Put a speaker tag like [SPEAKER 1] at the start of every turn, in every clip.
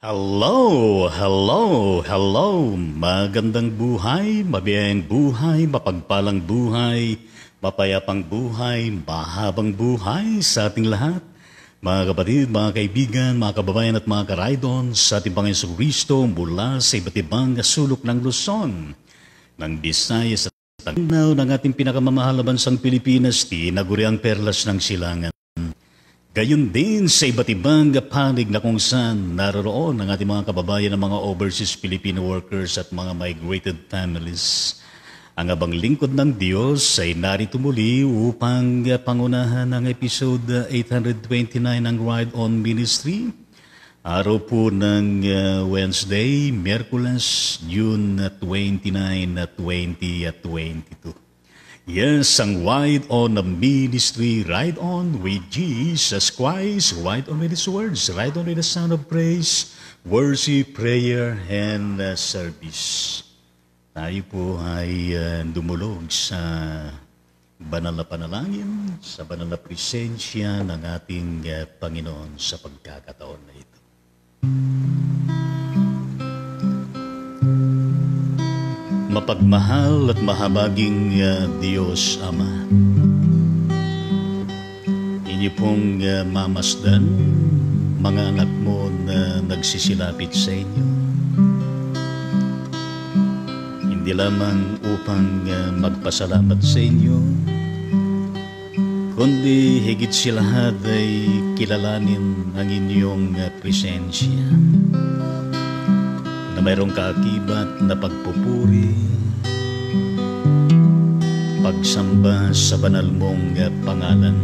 [SPEAKER 1] Hello, hello, hello. Magandang buhay, mabiyayang buhay, mapagpalang buhay, mapayapang buhay, mahabang buhay sa ating lahat. Mga kapatid, mga kaibigan, mga kababayan at mga karaydon sa ating Panginoon Kristo mula sa iba't ibang sulok ng Luzon, ng Visayas at Mindanao ng ating pinakamamahal na bansang Pilipinas, tinaguriang perlas ng silangan. Gayon din sa iba't ibang panig na kung saan naroroon ang ating mga kababayan ng mga overseas Filipino workers at mga migrated families. Ang abang lingkod ng Diyos ay narito muli upang pangunahan ang episode 829 ng Ride On Ministry. Araw po ng Wednesday, Miyerkules, June 29, 2022. Yes, ang Ride On Ministry, Ride On with Jesus Christ, Ride On with His words, Ride On with the sound of praise, worship, prayer, and service. Tayo po ay dumulog sa banal na panalangin, sa banal na presensya ng ating Panginoon sa pagkakataon na ito. Mapagmahal at mahabaging Diyos Ama, inyo pong mamasdan mga anak mo na nagsisilapit sa inyo, hindi lamang upang magpasalamat sa inyo, kundi higit sa lahat ay kilalanin ang inyong presensya, na mayroong kaakibat na pagpupuri, pagsamba sa banal mong pangalan.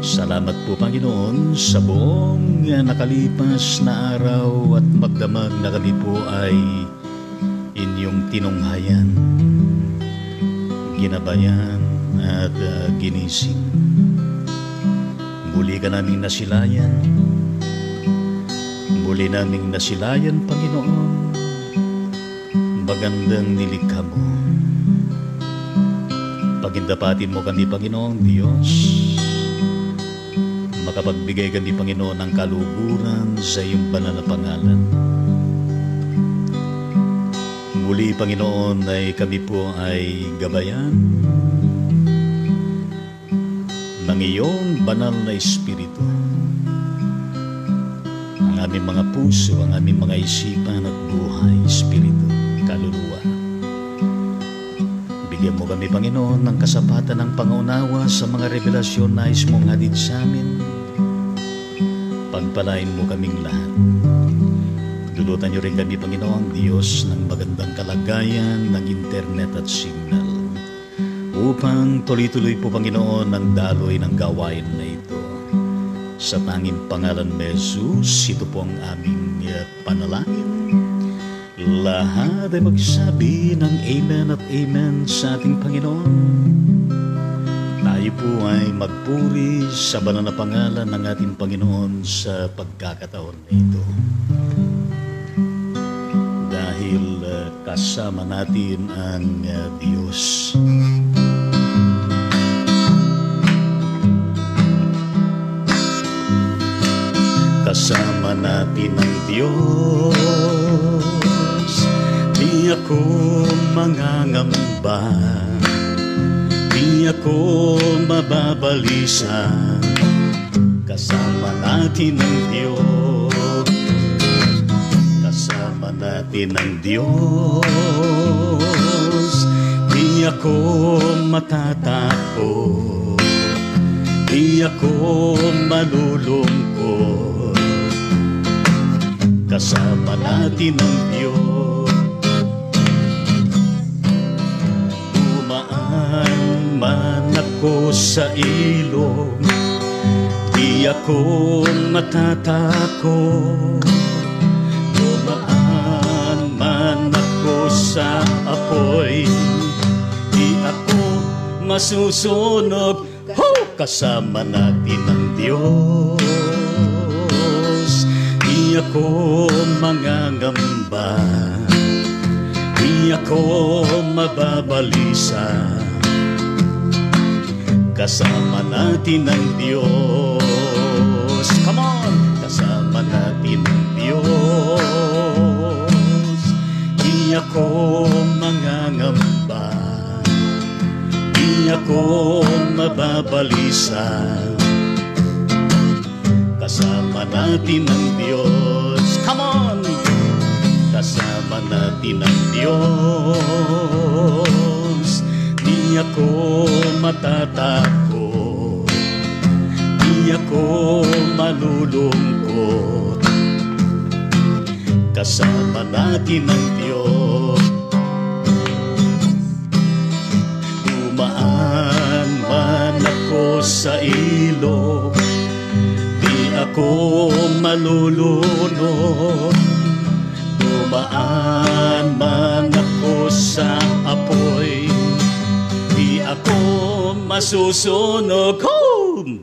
[SPEAKER 1] Salamat po, Panginoon, sa buong nakalipas na araw at magdamag na kami po ay inyong tinunghayan, ginabayan at ginising. Muli ka naming nasilayan, muli naming nasilayan, Panginoon, magandang nilikha mo. Pagindapatin mo kami, Panginoong Diyos, makapagbigay kami, Panginoon, ng kaluguran sa iyong banal na pangalan. Muli, Panginoon, ay kami po ay gabayan ng iyong banal na Espiritu. Ang aming mga puso, ang aming mga isipan at buhay, Espiritu, kaluluwa. Bigyan mo kami, Panginoon, ng kasapatan ng pangunawa sa mga revelasyon na nais mong hatid sa amin. Pagpalain mo kaming lahat. Dulutan niyo rin kami, Panginoong Diyos, ng magandang kalagayan ng internet at signal upang tuloy-tuloy po, Panginoon, ang daloy ng gawain na ito. Sa tanging pangalan ni Jesus, ito po ang aming panalangin. Lahat ay magsabi ng Amen at Amen sa ating Panginoon. Tayo po ay magpuri sa banal na pangalan ng ating Panginoon sa pagkakataon na ito. Dahil kasama natin ang Diyos. Kasama natin ang Diyos, di ako mangangamba, di ako mababalisa. Kasama natin ang Diyos, kasama natin ang Diyos, di ako matatakot, di ako malulungkot. Kasama natin ang Diyos. Dumaan man ako sa ilog, di ako matatakot. Dumaan man ako sa apoy, di ako masusunog. Kasama natin ang Diyos. Di ako mangangamba, di ako mababalisa. Kasama natin ang Diyos. Come on! Kasama natin ako mangangamba, di ako mababalisa. Kasama natin ang Diyos. Come on! Kasama natin ang Diyos. Di ako matatakot, di ako malulungkot. Kasama natin ang Diyos. Dumaan man ako sa ilog, di ako malulunod. Dumaan man ako sa apoy, di ako masusunog.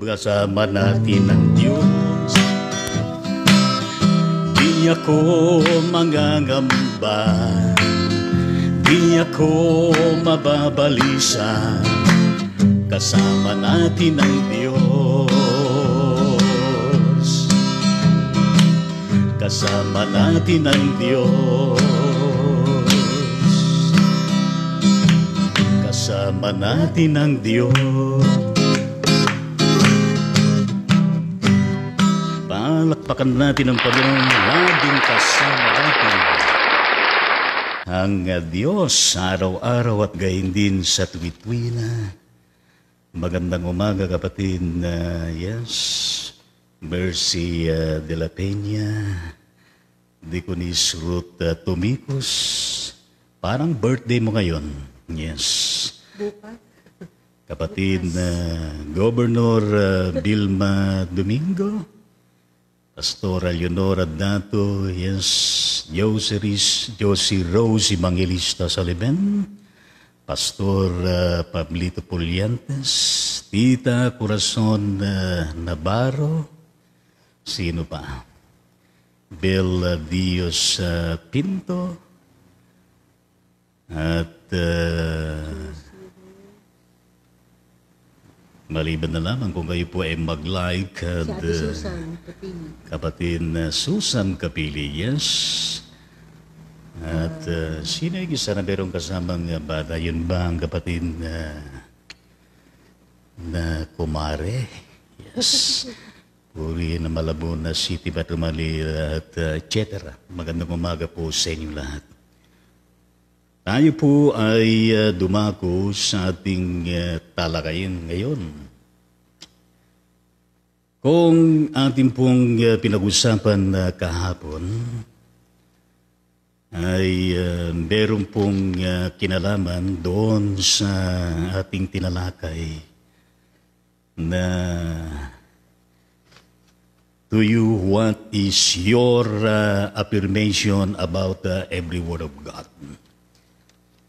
[SPEAKER 1] Kasama natin ang Diyos. Di ako mangangamba, di ako mababalisa. Kasama natin ang Diyos. Kasama natin ang Diyos. Kasama natin ang Diyos. Palakpakan natin ang Panginoon, laging kasama natin ang Diyos araw-araw at gayon din sa tuwid-tuwina. Magandang umaga kapatid. Yes, Mercy de la Peña, Deaconess Ruth Tumicos. Parang birthday mo ngayon. Yes. Kapatid Governor Vilma Domingo, Pastora Leonora Dato, yes, Josie Rose Evangelista Saliben, Pastor Pablito Puliantes, Tita Corazon Navarro, sino pa? Bel Dios Pinto, at maliban na lamang kung kayo po ay mag-like at kapatid Susan Capili, yes. At sino yung isa na merong kasamang bata? Yun ba ang kapatid na kumare? Yes. Puri na Malabon City, Batumali at etc. Magandang umaga po sa inyong lahat. Tayo po ay dumako sa ating talakayin ngayon. Kung ating pong pinag-usapan kahapon, ay meron pong kinalaman doon sa ating tinalakay na to you, what is your affirmation about every word of God?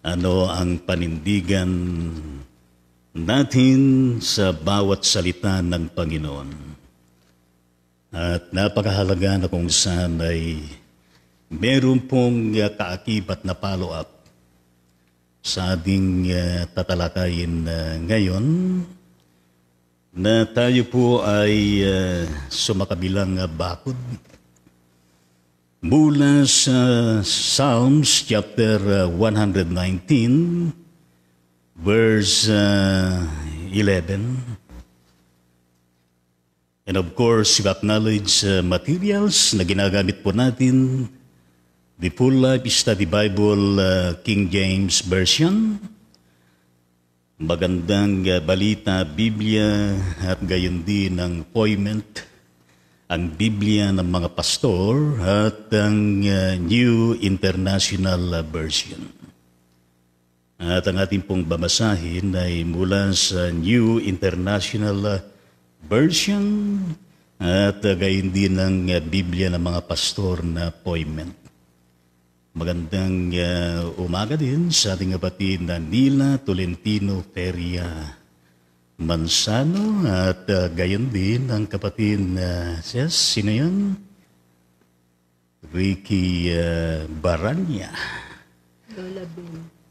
[SPEAKER 1] Ano ang panindigan natin sa bawat salita ng Panginoon? At napakahalaga na kung saan ay meron pong kaakibat na follow-up sa ating tatalakayin ngayon na tayo po ay sumakabilang bakod mula sa Psalms chapter 119 verse 11. And of course, we acknowledge materials na ginagamit po natin, the Full Life Study Bible King James Version, Magandang Balita Biblia, at gayon din ang Poignant, ang Biblia ng mga pastor, at ang New International Version. At ang ating pong babasahin ay mula sa New International Version at gayon din ang Biblia ng mga pastor na Poignant. Magandang umaga din sa ating kapatid na Nila Tolentino Feria Mansano at gayon din ang kapatid na sino yun? Ricky Baranya.
[SPEAKER 2] Lola Bell.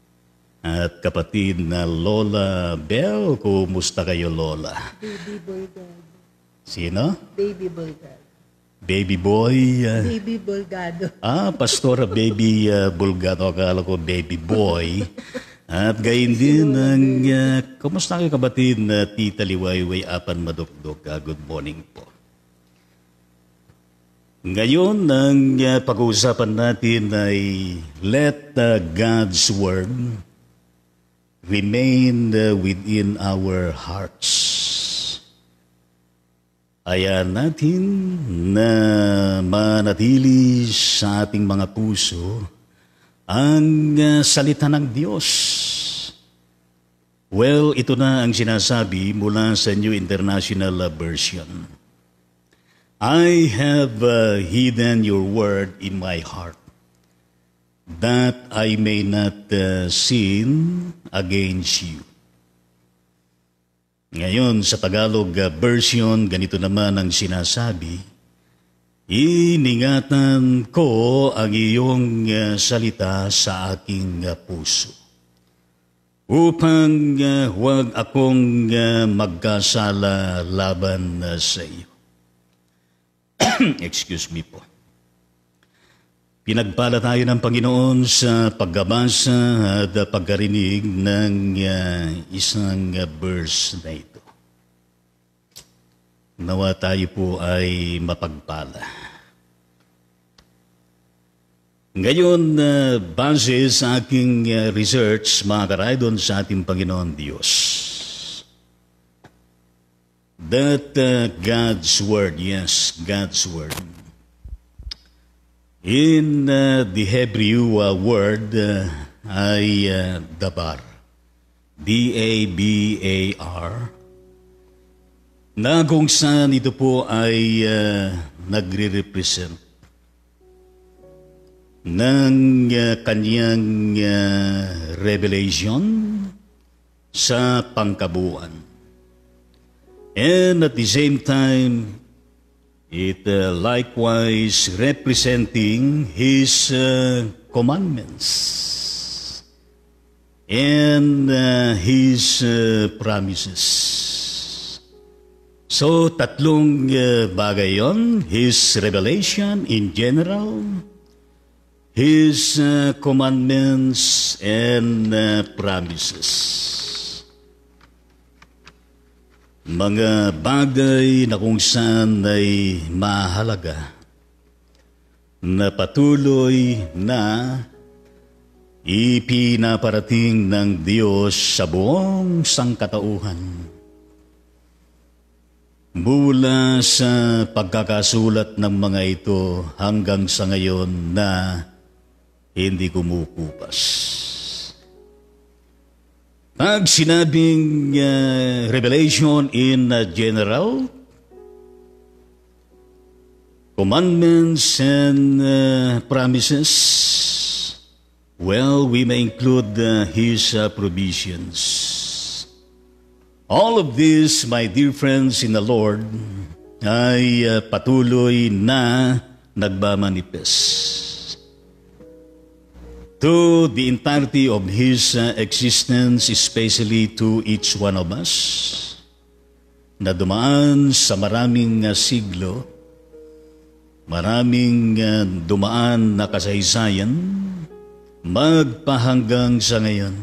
[SPEAKER 1] At kapatid na Lola Bell. Kumusta kayo, Lola?
[SPEAKER 2] Baby Bulgad.
[SPEAKER 1] Sino?
[SPEAKER 2] Baby Bulgad.
[SPEAKER 1] Baby boy.
[SPEAKER 2] Baby Bolgado.
[SPEAKER 1] Pastora Baby Bulgado. Akala ko baby boy. At gayon din ang, kumusta kayo kabatid na Tita Liwayway Apan Madukdok? Good morning po. Ngayon, ang pag-uusapan natin ay let God's Word remain within our hearts. Ayaw natin na manatili sa ating mga puso ang salita ng Diyos. Well, ito na ang sinasabi mula sa New International Version. I have hidden your word in my heart, that I may not sin against you. Ngayon, sa Tagalog version, ganito naman ang sinasabi, iningatan ko ang iyong salita sa aking puso, upang huwag akong magkasala laban sa iyo. Excuse me po. Pinagpala tayo ng Panginoon sa pagbabasa at pagkarinig ng isang verse na ito. Nawa tayo po ay mapagpala. Ngayon, base sa aking research, mga karaydon sa ating Panginoon Diyos, that God's Word, yes, God's Word, in the Hebrew word ay dabar, D-A-B-A-R, na kung saan ito po ay nagre-represent ng kanyang revelation sa pangkabuuan. And at the same time, it likewise representing His commandments and His promises. So, tatlong bagay yon: His revelation in general, His commandments, and promises. Mga bagay na kung saan ay mahalaga na patuloy na ipinaparating ng Diyos sa buong sangkatauhan. Mula sa pagkakasulat ng mga ito hanggang sa ngayon na hindi kumukupas. Pag sinabing revelation in general, commandments and promises, well, we may include His provisions. All of this, my dear friends in the Lord, ay patuloy na nagmamanifest to the entirety of His existence, especially to each one of us, na dumaan sa maraming siglo, maraming dumaan na kasaysayan, magpahanggang sa ngayon,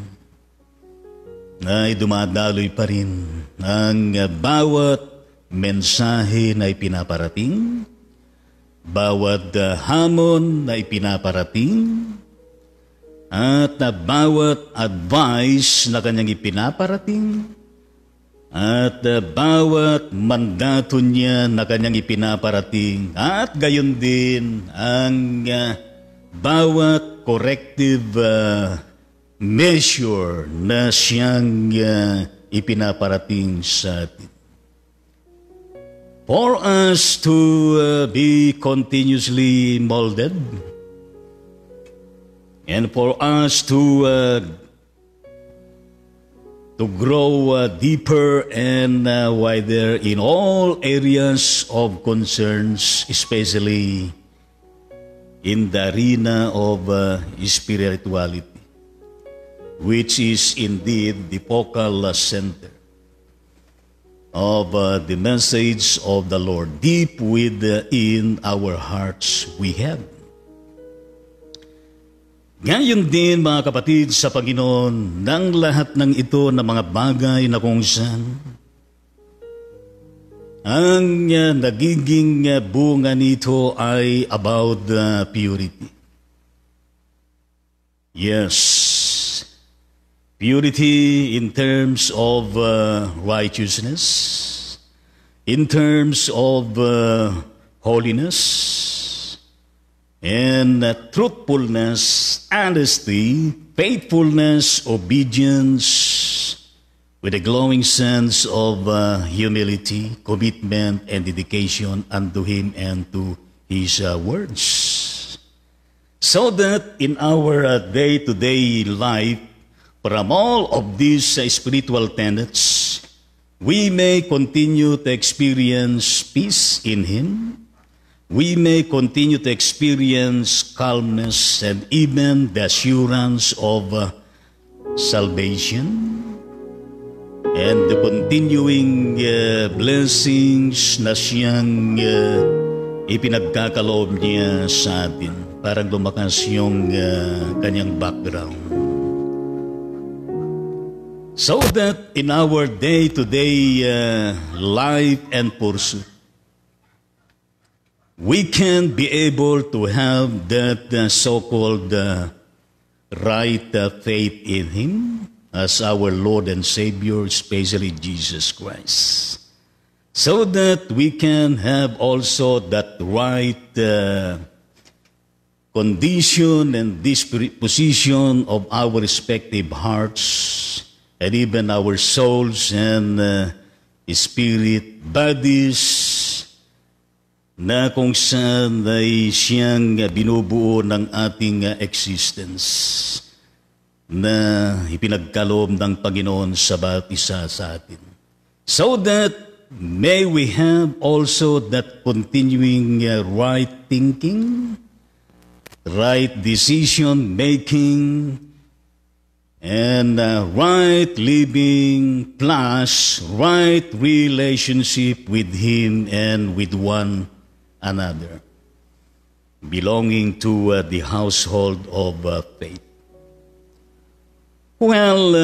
[SPEAKER 1] na dumadaloy pa rin ang bawat mensahe na ipinaparating, bawat hamon na ipinaparating, at bawat advice na kanyang ipinaparating, at bawat mandato niya na kanyang ipinaparating, at gayon din ang bawat corrective measure na siyang ipinaparating sa atin. For us to be continuously molded, and for us to grow deeper and wider in all areas of concerns, especially in the arena of spirituality, which is indeed the focal center. of the message of the Lord deep within our hearts we have. Ngayon din mga kapatid sa Panginoon, ng lahat ng ito na mga bagay na kung saan ang nagiging bunga nito ay about purity. Yes, purity in terms of righteousness, in terms of holiness, and truthfulness, honesty, faithfulness, obedience, with a glowing sense of humility, commitment, and dedication unto Him and to His words. So that in our day-to-day life, from all of these spiritual tenets, we may continue to experience peace in Him. We may continue to experience calmness and even the assurance of salvation and the continuing blessings na siyang ipinagkakaloob niya sa atin. Parang lumakas yung kanyang background. So that in our day-to-day life and pursuit, we can be able to have that so-called right faith in Him as our Lord and Savior, especially Jesus Christ. So that we can have also that right condition and disposition of our respective hearts and even our souls and spirit, bodies, na kung saan ay siyang binubuo ng ating existence na ipinagkaloob ng Panginoon sa bawat isa sa atin. So that may we have also that continuing right thinking, right decision making, and right living plus right relationship with Him and with one another, belonging to the household of faith. Well,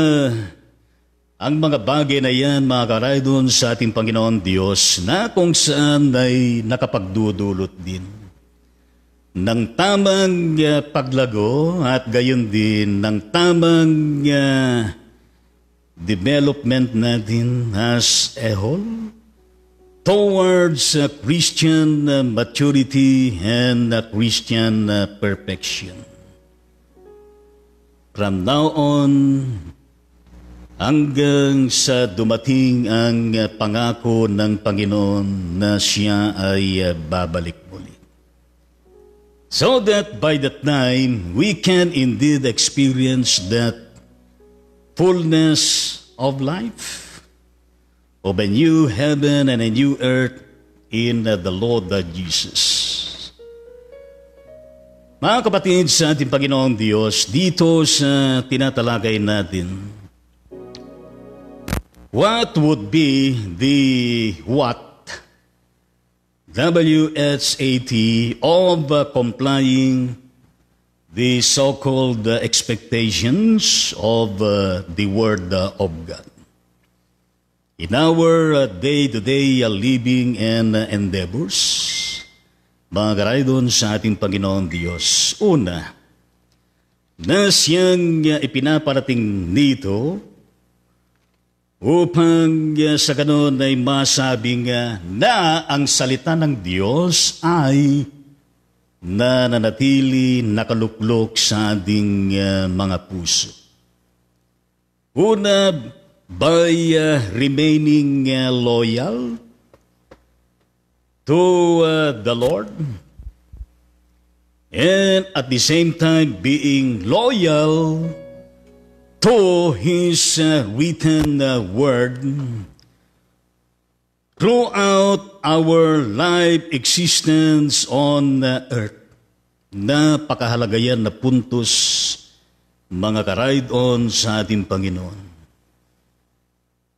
[SPEAKER 1] ang mga bagay na yan, mga karaydon sa ating Panginoon Diyos, na kung saan ay nakapagdudulot din ng tamang paglago at gayon din ng tamang development natin as a whole towards Christian maturity and Christian perfection. From now on, hanggang sa dumating ang pangako ng Panginoon na siya ay babalik muli. So that by that time, we can indeed experience that fullness of life, of a new heaven and a new earth in the Lord Jesus. Mga kapatid sa ating Panginoong Diyos, dito sa tinatalakay natin, what would be the WSAT of complying the so-called expectations of the Word of God in our day-to-day living and endeavors? Mga karaydon sa ating Panginoon Diyos, una, na siyang ipinaparating nito upang sa ganon ay masabing na ang salita ng Diyos ay nananatili nakaluklok sa ating mga puso. Una, by remaining loyal to the Lord, and at the same time being loyal to His written word throughout our life existence on earth. Napakahalaga yan na puntos, mga karaydon sa ating Panginoon.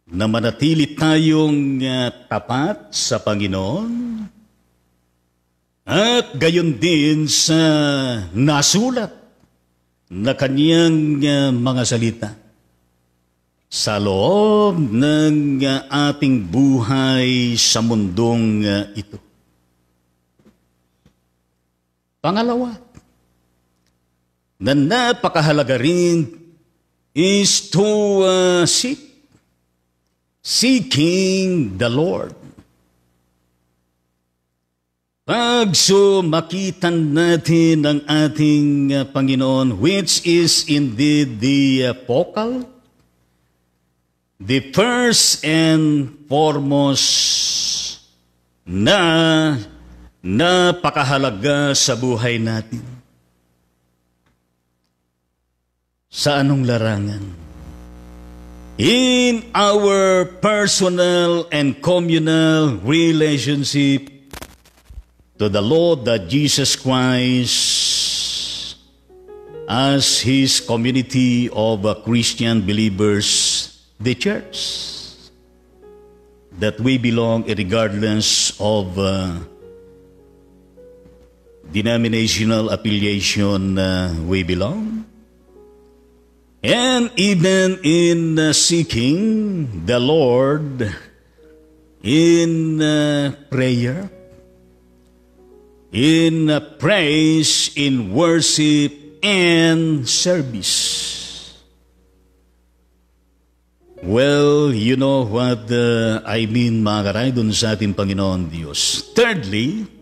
[SPEAKER 1] na manatili tayong tapat sa Panginoon at gayon din sa nasulat na Kanyang mga salita sa loob ng ating buhay sa mundong ito. Pangalawa, na napakahalaga rin is to seeking the Lord. Pag sumakitan natin ang ating Panginoon, which is indeed the focal, the first and foremost na napakahalaga sa buhay natin. Sa anong larangan? In our personal and communal relationship to the Lord that Jesus Christ as His community of Christian believers, the church, that we belong regardless of denominational affiliation we belong. And even in seeking the Lord in prayer, in praise, in worship, and service. Well, you know what I mean, mga karay, dun sa ating Panginoon Diyos. Thirdly,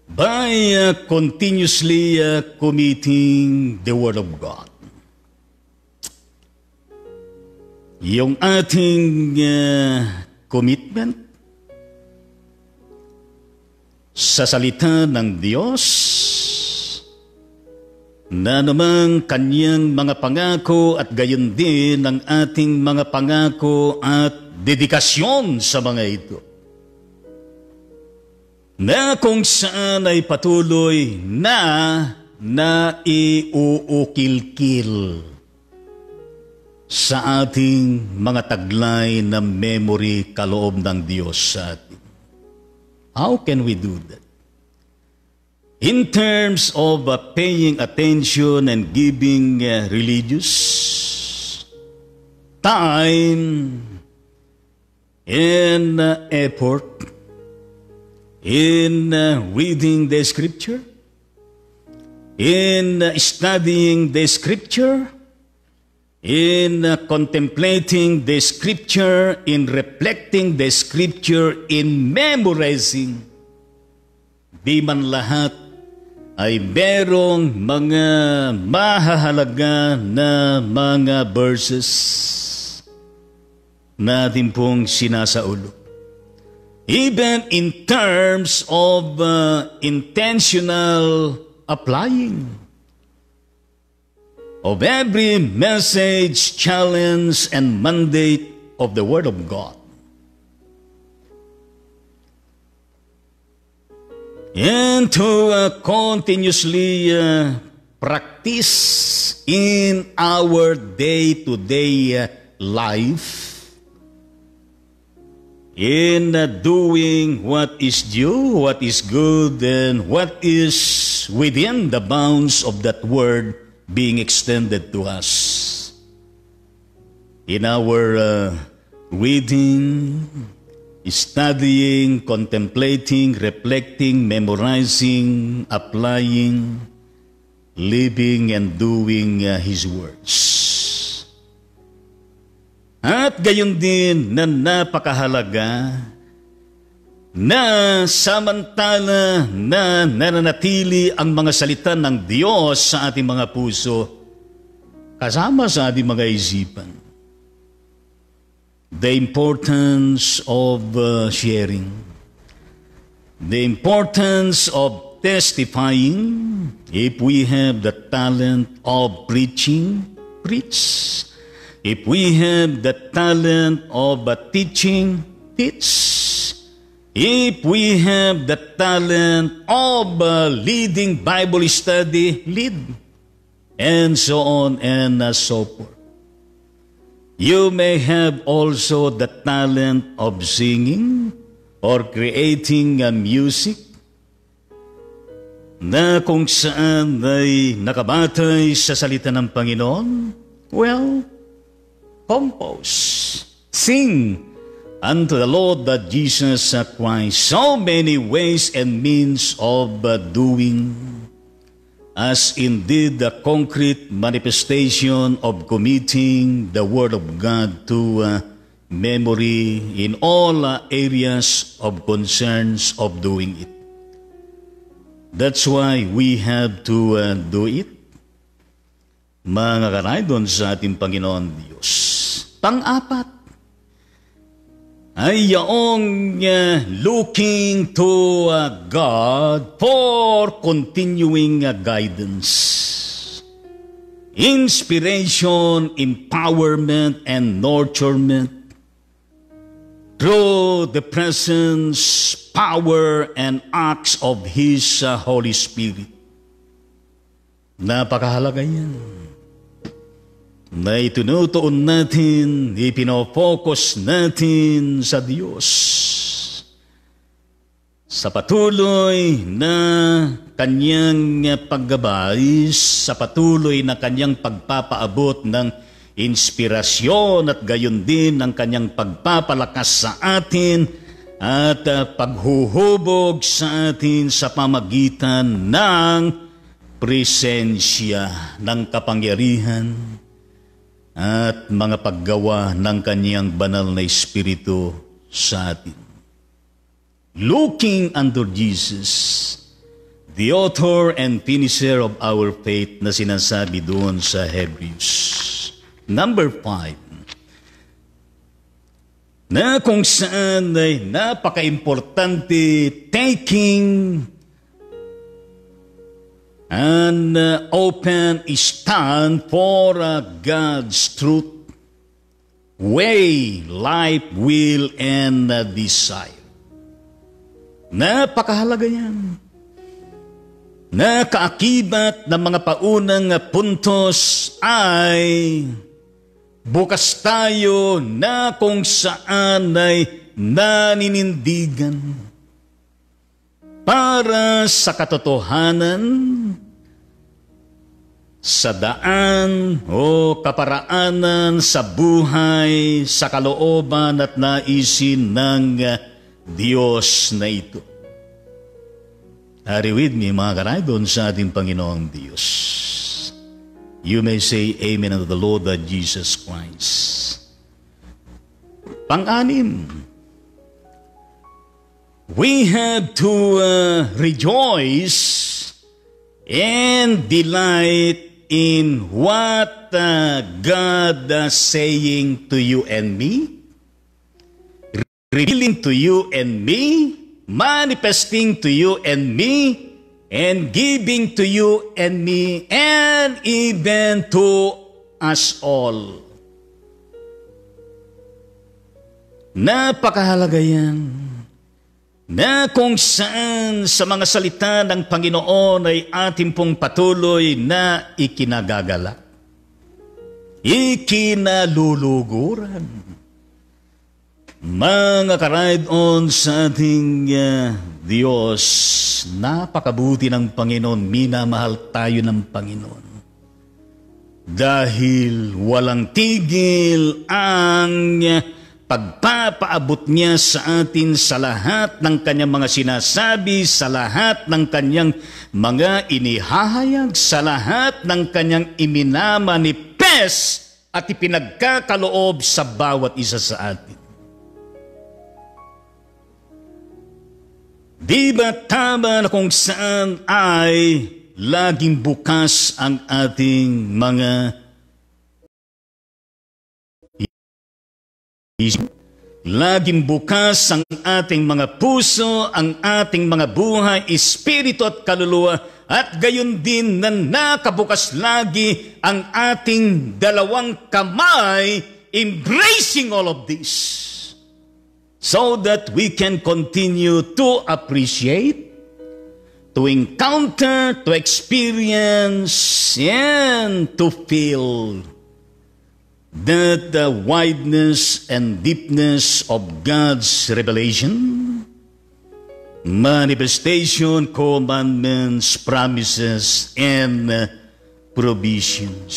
[SPEAKER 1] by continuously committing the Word of God. Yung ating commitment sa salita ng Diyos na namang Kanyang mga pangako at gayon din ang ating mga pangako at dedikasyon sa mga ito, na kung saan ay patuloy na naiuukil-kil sa ating mga taglay na memory kaloob ng Diyos sa atin. How can we do that? In terms of paying attention and giving religious time and effort in reading the Scripture, in studying the Scripture, in contemplating the Scripture, in reflecting the Scripture, in memorizing, di man lahat ay merong mga mahahalaga na mga verses na ating pong sinasaulo. Even in terms of intentional applying of every message, challenge, and mandate of the Word of God. And to continuously practice in our day-to-day life in doing what is due, what is good, and what is within the bounds of that word being extended to us. In our reading, studying, contemplating, reflecting, memorizing, applying, living, and doing His words. At gayon din na napakahalaga na samantala na nananatili ang mga salita ng Diyos sa ating mga puso, kasama sa ating mga isipan. The importance of sharing, the importance of testifying. If we have the talent of preaching, preach. If we have the talent of teaching, teach. If we have the talent of leading Bible study, lead. And so on and so forth. You may have also the talent of singing or creating music na kung saan ay nakabatay sa salita ng Panginoon. Well, compose, sing unto the Lord that Jesus Christ. So many ways and means of doing, as indeed the concrete manifestation of committing the Word of God to memory in all areas of concerns of doing it. That's why we have to do it. Mga karaydon sa ating Panginoon Diyos. Pang-apat, ay yaong looking to God for continuing guidance, inspiration, empowerment, and nurturement through the presence, power, and acts of His Holy Spirit. Napakahalaga yan. Na itinutuon natin, ipinofocus natin sa Diyos. Sa patuloy na Kanyang paggabay, sa patuloy na Kanyang pagpapaabot ng inspirasyon at gayon din ang Kanyang pagpapalakas sa atin at paghuhubog sa atin sa pamagitan ng presensya ng kapangyarihan at mga paggawa ng Kanyang banal na Espiritu sa atin. Looking unto Jesus, the author and finisher of our faith na sinasabi doon sa Hebrews. Number 5, na kung saan ay napaka-importante taking an open stand for God's truth, way, life, will, and desire. Napakahalaga yan. Nakaakibat ng mga paunang puntos ay bukas tayo na kung saan ay naninindigan para sa katotohanan, sa daan o kaparaanan sa buhay, sa kalooban at naisin ng Diyos na ito. Are with me, mga karaydon, sa ating Panginoong Diyos. You may say amen unto the Lord Jesus Christ. Pang-anim, we have to rejoice and delight in what God is saying to you and me, revealing to you and me, manifesting to you and me, and giving to you and me, and even to us all. Napakahalaga yan, na kung saan sa mga salita ng Panginoon ay ating pong patuloy na ikinagagalak, ikinaluluguran. Mga ka-ride-on sa ating Diyos, napakabuti ng Panginoon, minamahal tayo ng Panginoon. Dahil walang tigil ang pagpapaabot niya sa atin sa lahat ng kanyang mga sinasabi, sa lahat ng kanyang mga inihahayag, sa lahat ng kanyang iminamanifest at ipinagkakaloob sa bawat isa sa atin. Di ba tama na kung saan ay laging bukas ang ating mga isip? Laging bukas ang ating mga puso, ang ating mga buhay, espiritu at kaluluwa, at gayon din na nakabukas lagi ang ating dalawang kamay, embracing all of this. So that we can continue to appreciate, to encounter, to experience, and to feel that the wideness and deepness of God's revelation, manifestation, commandments, promises, and provisions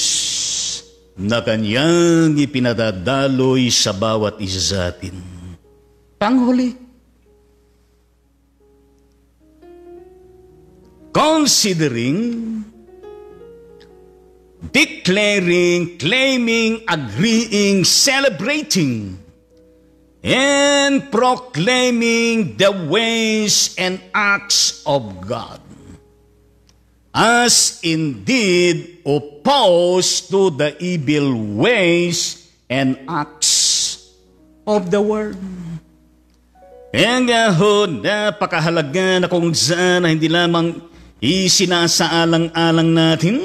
[SPEAKER 1] na Kanyang ipinadadaloy sa bawat isa sa atin. Panghuli, considering, declaring, claiming, agreeing, celebrating, and proclaiming the ways and acts of God, as indeed opposed to the evil ways and acts of the world. Kaya nga ho, napakahalaga na kung saan na hindi lamang isinasaalang-alang natin,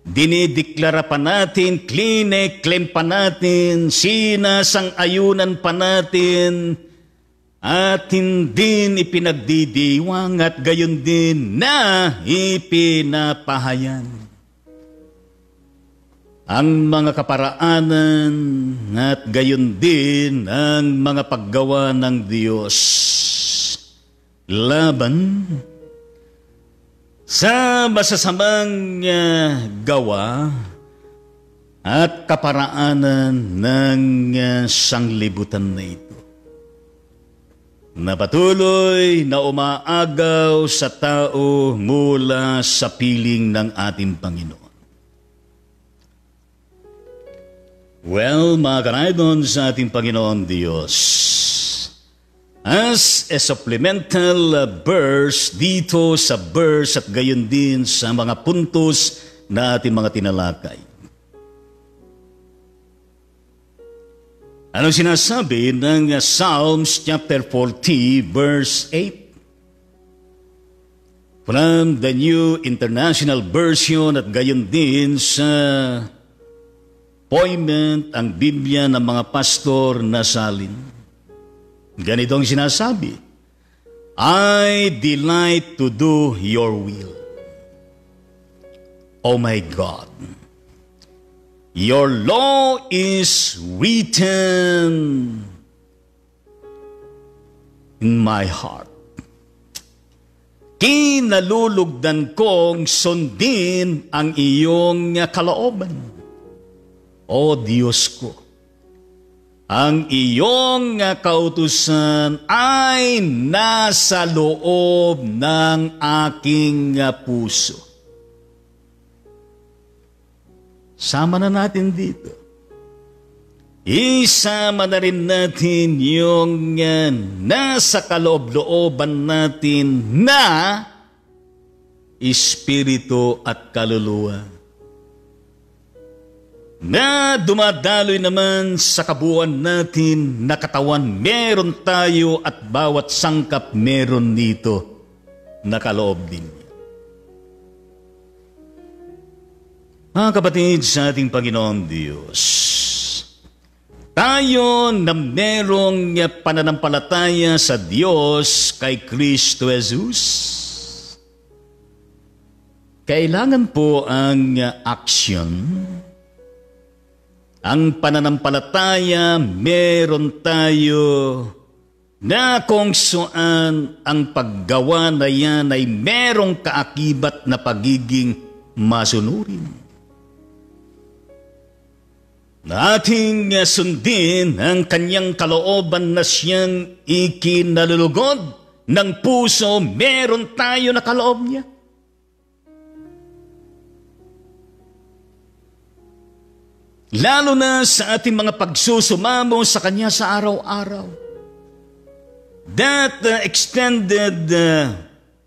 [SPEAKER 1] dinideklara pa natin, claim pa natin, sinasang-ayunan pa natin, at hindi ipinagdidiwang at gayon din na ipinapahayan ang mga kaparaanan at gayon din ang mga paggawa ng Diyos laban sa masasamang gawa at kaparaanan ng sanglibutan na ito, na patuloy na umaagaw sa tao mula sa piling ng ating Panginoon. Well, mga kanaydon sa ating Panginoon Diyos, as a supplemental verse dito sa verse at gayon din sa mga puntos na ating mga tinalakay. Anong sinasabi ng Psalms chapter 40 verse 8? From the New International Version at gayon din sa Poignant ang Biblia ng mga pastor na salin. Ganito ang sinasabi, I delight to do your will. Oh my God, your law is written in my heart. Kinalulugdan kong sundin ang iyong kalooban. O Diyos ko, ang iyong kautusan ay nasa loob ng aking puso. Sama na natin dito. Isama na rin natin yung nasa kaloob-looban natin na espiritu at kaluluwa, na dumadaloy naman sa kabuuan natin na katawan. Meron tayo at bawat sangkap meron dito na kaloob din. Mga kapatid sa ating Panginoon Diyos, tayo na merong pananampalataya sa Diyos kay Kristo Jesus, kailangan po ang action. Ang pananampalataya, meron tayo na kung saan ang paggawa na yan ay merong kaakibat na pagiging masunurin. Ating sundin ang kanyang kalooban na siyang ikinalulugod ng puso, meron tayo na kaloob niya. Lalo na sa ating mga pagsusumamo sa Kanya sa araw-araw. That extended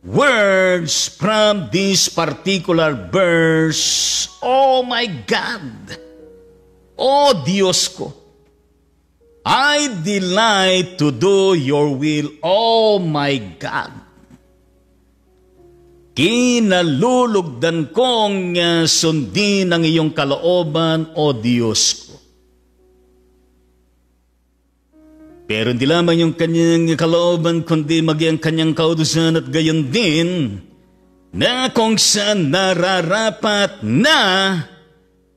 [SPEAKER 1] words from this particular verse, oh my God, oh Diyos ko, I delight to do your will, oh my God. Kinalulugdan kong sundin ang iyong kalooban, o Diyos ko. Pero hindi lamang yung kanyang kalooban, kundi maging kanyang kautusan at gayon din na kung saan nararapat na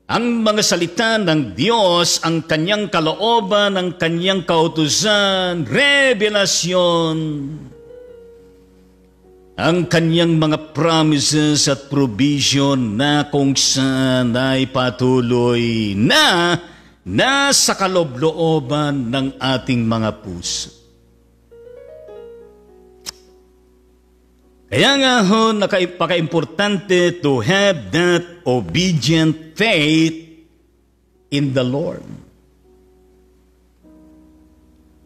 [SPEAKER 1] ang mga salita ng Diyos, ang kanyang kalooban, ang kanyang kautusan, revelasyon, ang kanyang mga promises at provision na kung saan ay patuloy na nasa kaloob-looban ng ating mga puso. Kaya nga ho, napaka-importante to have that obedient faith in the Lord.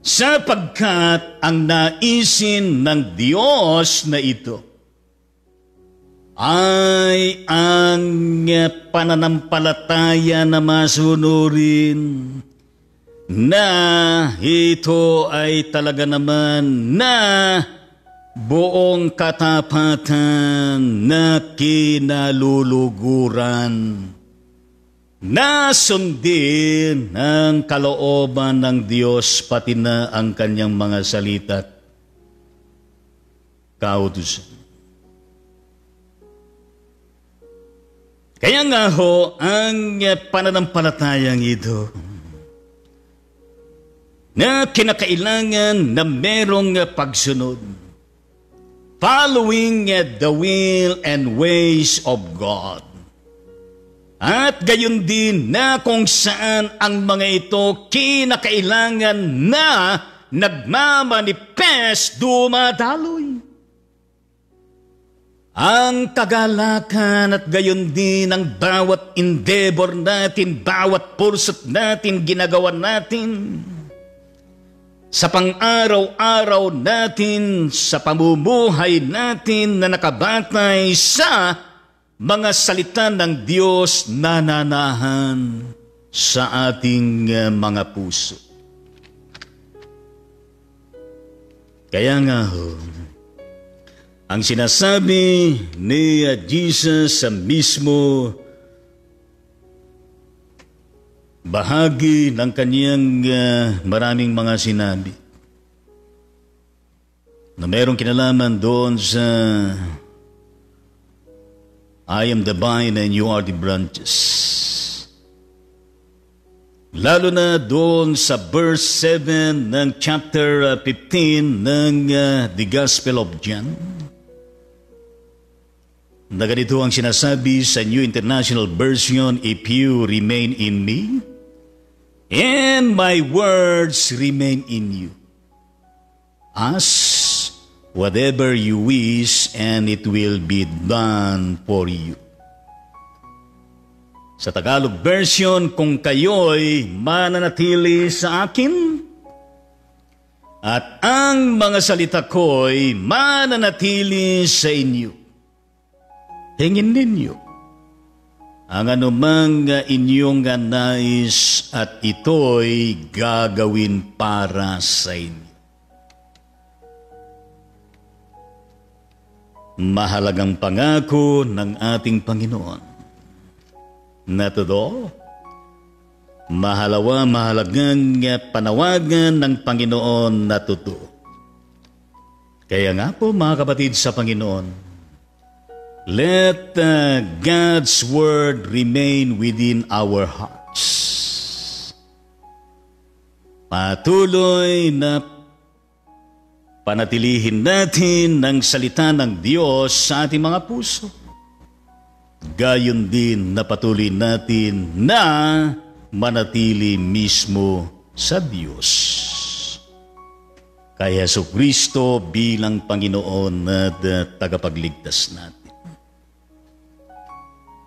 [SPEAKER 1] Sapagkat ang naisin ng Diyos na ito ay ang pananampalataya na masunurin na ito ay talaga naman na buong katapatan na kinaluluguran, nasundin ang kalooban ng Diyos pati na ang kanyang mga salita at kautusan. Kaya nga ho, ang pananampalatayang ito na kinakailangan na merong pagsunod, following the will and ways of God. At gayon din na kung saan ang mga ito kinakailangan na nagmamanifest, dumadaloy. Ang kagalakan at gayon din ang bawat endeavor natin, bawat pursuit natin, ginagawa natin sa pang-araw-araw natin, sa pamumuhay natin na nakabatay sa mga salita ng Diyos na nananahan sa ating mga puso. Kaya nga ho, ang sinasabi ni Jesus sa mismo bahagi ng kaniyang maraming mga sinabi na mayroong kinalaman doon sa I am the vine and you are the branches. Lalo na doon sa verse 7 ng chapter 15 ng the Gospel of John, na ganito ang sinasabi sa New International Version, if you remain in me, and my words remain in you. Ask whatever you wish, and it will be done for you. Sa Tagalog version, kung kayo'y mananatili sa akin, at ang mga salita ko'y mananatili sa inyo, hingin ninyo ang anumang inyong nais at ito'y gagawin para sa inyo. Mahalagang pangako ng ating Panginoon na totoo. Mahalagang panawagan ng Panginoon na totoo. Kaya nga po mga kapatid sa Panginoon, let God's Word remain within our hearts. Patuloy na panatilihin natin ang salita ng Diyos sa ating mga puso. Gayon din na patuloy natin na manatili mismo sa Diyos. Kay Jesucristo bilang Panginoon at tagapagligtas natin.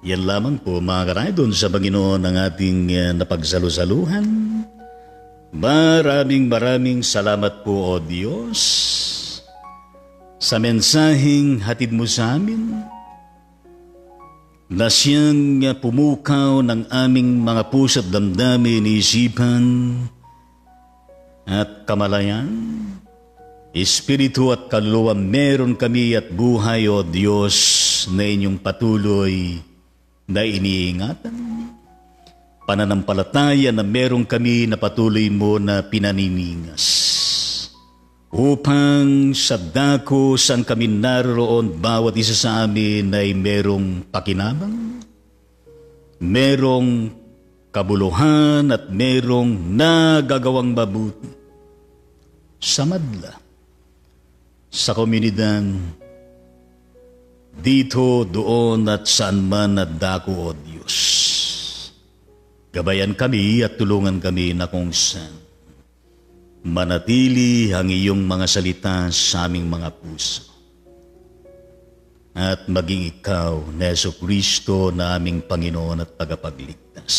[SPEAKER 1] Yan lamang po mga karaydon sa Panginoon ang ating napagsalusaluhan. Maraming salamat po o Diyos sa mensaheng hatid mo sa amin na siyang pumukaw ng aming mga puso at damdamin, isipan at kamalayan. Espiritu at kaluluwa, meron kami at buhay o Diyos na inyong patuloy na iniingatan. Pananampalataya na meron kami na patuloy mo na pinaniningas. Upang sa dako saan kami naroon, bawat isa sa amin ay merong pakinabang, merong kabuluhan at merong nagagawang mabuti sa madla, sa komunidad, dito, doon at saan man at dako, O Diyos. Gabayan kami at tulungan kami na kung saan manatili ang iyong mga salita sa aming mga puso. At maging ikaw na Jesucristo na aming Panginoon at tagapagligtas.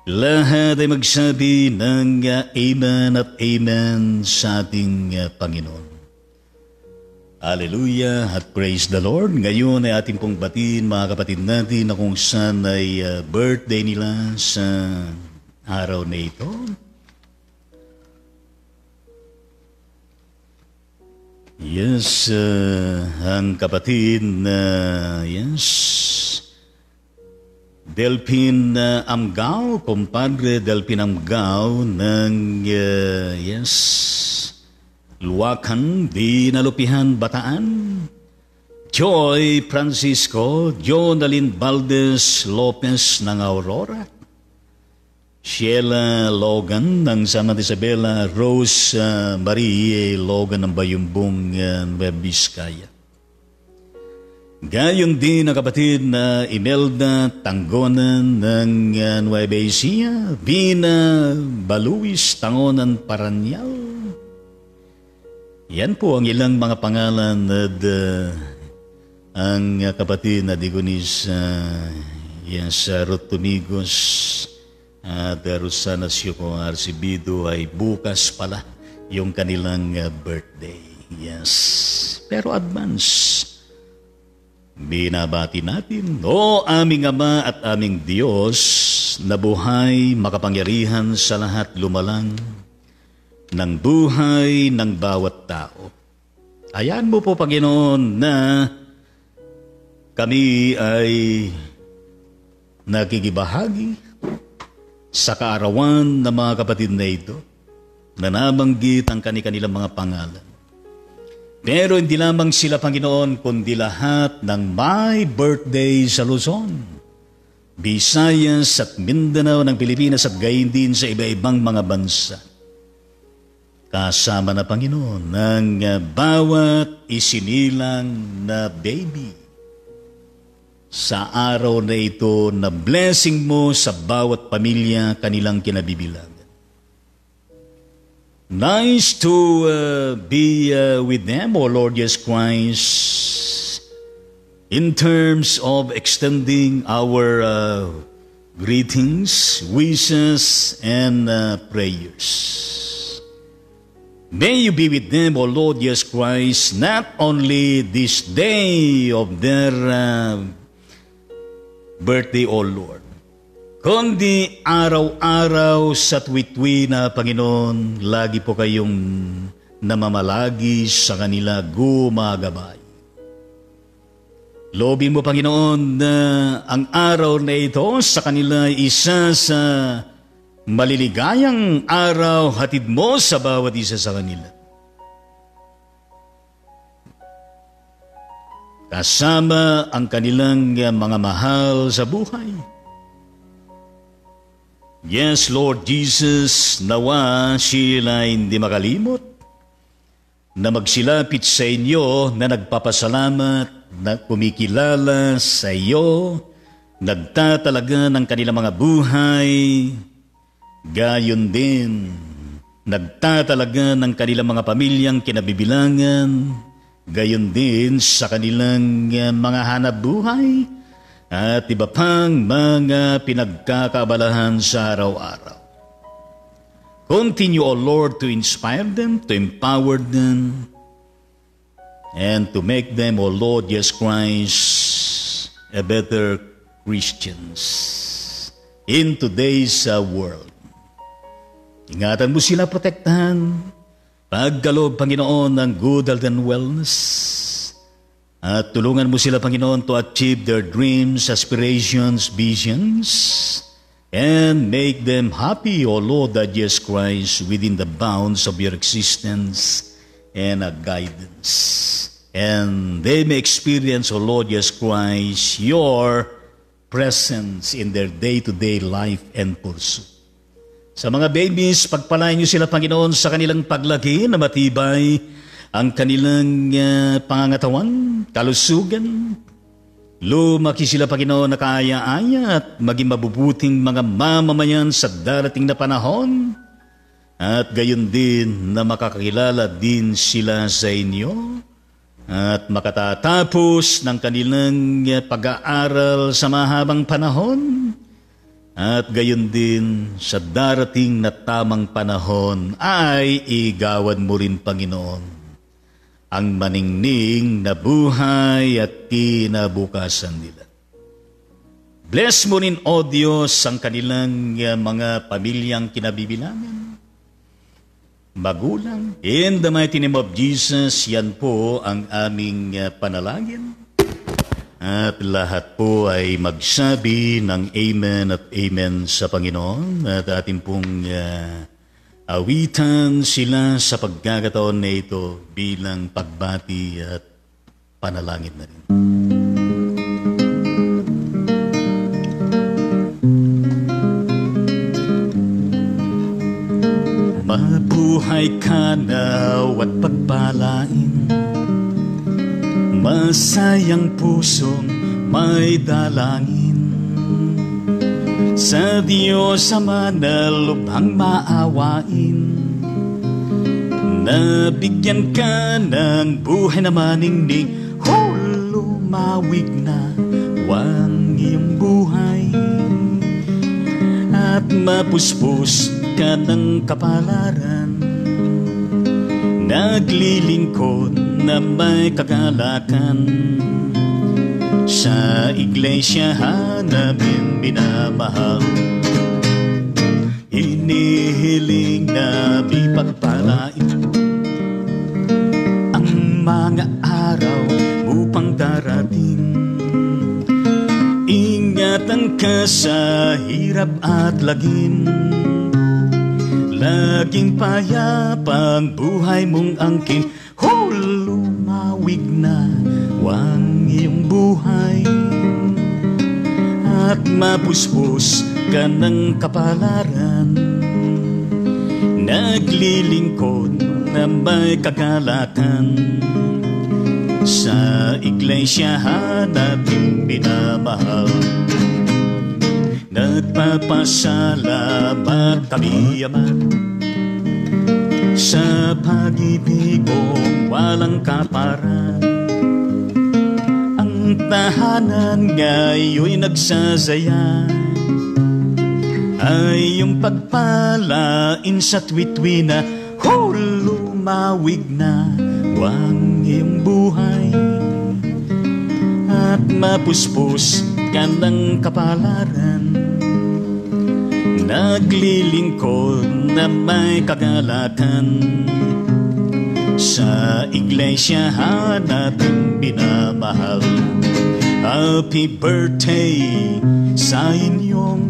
[SPEAKER 1] Lahat ay magsabi ng Amen at Amen sa ating Panginoon. Hallelujah at praise the Lord. Ngayon ay ating pong batiin mga kapatid natin na kung saan ay birthday nila sa araw na ito. Yes, ang kapatid na Delphin Amgao, kumpadre Delphin Amgao ng Luwakan, Dinalupihan, Bataan. Joy Francisco, Jonalyn Valdez Lopez ng Aurora. Sheila Logan ng Santa Isabela, Rose Marie Logan ng Bayumbong, Nueva Vizcaya. Gayon din ang kapatid na Imelda Tanggonan ng Nueva Ecija, Vina Baluis Tangonan Paranaque. Yan po ang ilang mga pangalan at ang kapatid na Digonis Rutumigos at Rosana Syoko Arcibido ay bukas pala yung kanilang birthday. Yes. Pero advance, binabati natin, O aming Ama at aming Diyos, na buhay, makapangyarihan sa lahat lumalang ng buhay ng bawat tao. Hayaan mo po, Panginoon, na kami ay nakikibahagi sa kaarawan ng mga kapatid na ito na nabanggit ang kanilang mga pangalan. Pero hindi lamang sila, Panginoon, kundi lahat ng may birthday sa Luzon, Visayas at Mindanao ng Pilipinas at gayon din sa iba-ibang mga bansa. Kasama na, Panginoon, ng bawat isinilang na baby sa araw na ito na blessing mo sa bawat pamilya kanilang kinabibilangan. Nice to be with them, O Lord Jesus Christ, in terms of extending our greetings, wishes, and prayers. May you be with them, O Lord Jesus Christ, not only this day of their birthday, O Lord, kundi araw-araw sa tuwi-tuwi na, Panginoon, lagi po kayong namamalagi sa kanila, gumagabay. Loobin mo, Panginoon, na ang araw na ito sa kanila ay isa sa maliligayang araw, hatid mo sa bawat isa sa kanila. Kasama ang kanilang mga mahal sa buhay. Yes, Lord Jesus, nawa sila hindi makalimot na magsilapit sa inyo na nagpapasalamat, na kumikilala sa iyo, nagtatalaga ng kanilang mga buhay. Gayon din, nagtatalaga ng kanilang mga pamilyang kinabibilangan, gayon din sa kanilang mga hanap buhay at iba pang mga pinagkakabalahan sa araw-araw. Continue, O Lord, to inspire them, to empower them, and to make them, O Lord Jesus Christ, a better Christians in today's world. Ingatan mo sila, protektahan, pagkaloob, Panginoon, ng good health and wellness. At tulungan mo sila, Panginoon, to achieve their dreams, aspirations, visions, and make them happy, O Lord, that Jesus Christ, within the bounds of your existence and guidance. And they may experience, O Lord Jesus Christ, your presence in their day-to-day life and pursuit. Sa mga babies, pagpalain niyo sila, Panginoon, sa kanilang paglaki na matibay ang kanilang pangangatawan, kalusugan. Lumaki sila, Panginoon, na kaaya-aya at maging mabubuting mga mamamayan sa darating na panahon. At gayon din na makakakilala din sila sa inyo at makatatapos ng kanilang pag-aaral sa mahabang panahon. At gayon din sa darating na tamang panahon ay igawan mo rin, Panginoon, ang maningning na buhay at kinabukasan nila. Bless mo rin, O Diyos, ang kanilang mga pamilyang kinabibilangan, magulang. In the mighty name of Jesus, yan po ang aming panalangin. At lahat po ay magsabi ng Amen at Amen sa Panginoon. At ating pong awitan sila sa pagkakataon na ito bilang pagbati at panalangin na rin. Mabuhay ka naw't pagpalain, masayang pusong may dalangin. Sa Diyos Ama na lubhang maawain, nabigyan ka ng buhay na maningning. Lumawig na wang iyong buhay, at mapuspos ka ng kapalaran. Naglilingkod na may kagalakan, sa iglesia namin minamahal. Inihiling na ipagpalain ang mga araw upang darating. Ingatan ka sa hirap at lagim, laging payapang buhay mong angkin. Lumawig na wang iyong buhay, at mapuspos ka ng kapalaran. Naglilingkod na may kagalakan, sa iglesia natin minamahal. Nagpapasalamat kami, Ama, sa pag-ibig mong walang kaparan. Ang tahanan ngayon'y nagsasaya, ay yung pagpalain sa tuwi-tuwi na. Lumawig na wang iyong buhay, at mapuspos ka ng kapalaran. Naglilingkod na may kagalakan, sa iglesia natin binamahal. Happy birthday sa inyong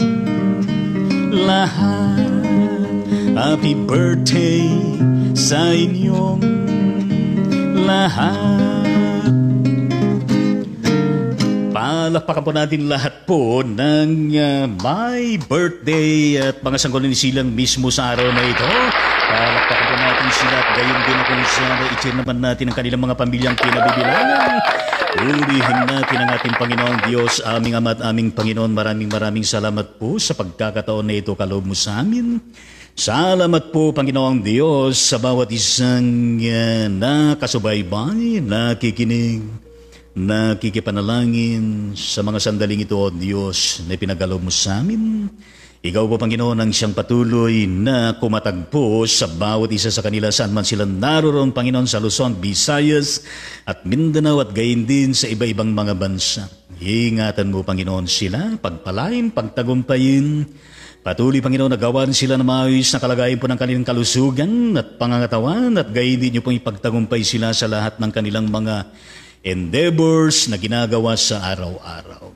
[SPEAKER 1] lahat. Happy birthday sa inyong lahat. Palakpakan po natin lahat po ng my birthday at mga sanggunian silang mismo sa araw na ito. Palakpakan po natin sila at gayon din kung sana i-cheer naman natin ang kanilang mga pamilyang kinabibilangan. Ulihin natin ang ating Panginoong Diyos, aming Ama at aming Panginoon. Maraming salamat po sa pagkakataon na ito kaloob mo sa amin. Salamat po, Panginoong Diyos, sa bawat isang nakasubaybay, nakikinig, nakikipanalangin sa mga sandaling ito, O Diyos, na pinagkaloob mo sa amin. Ikaw po, Panginoon, ang siyang patuloy na kumatagpo sa bawat isa sa kanila saan man sila naroon, Panginoon, sa Luzon, Visayas at Mindanao at gayon din sa iba-ibang mga bansa. Ingatan mo, Panginoon, sila, pagpalain, pagtagumpayin. Patuloy, Panginoon, nagawan sila na maayos na kalagayan po ng kanilang kalusugan at pangangatawan at gayon din niyo pong ipagtagumpay sila sa lahat ng kanilang mga endeavors na ginagawa sa araw-araw.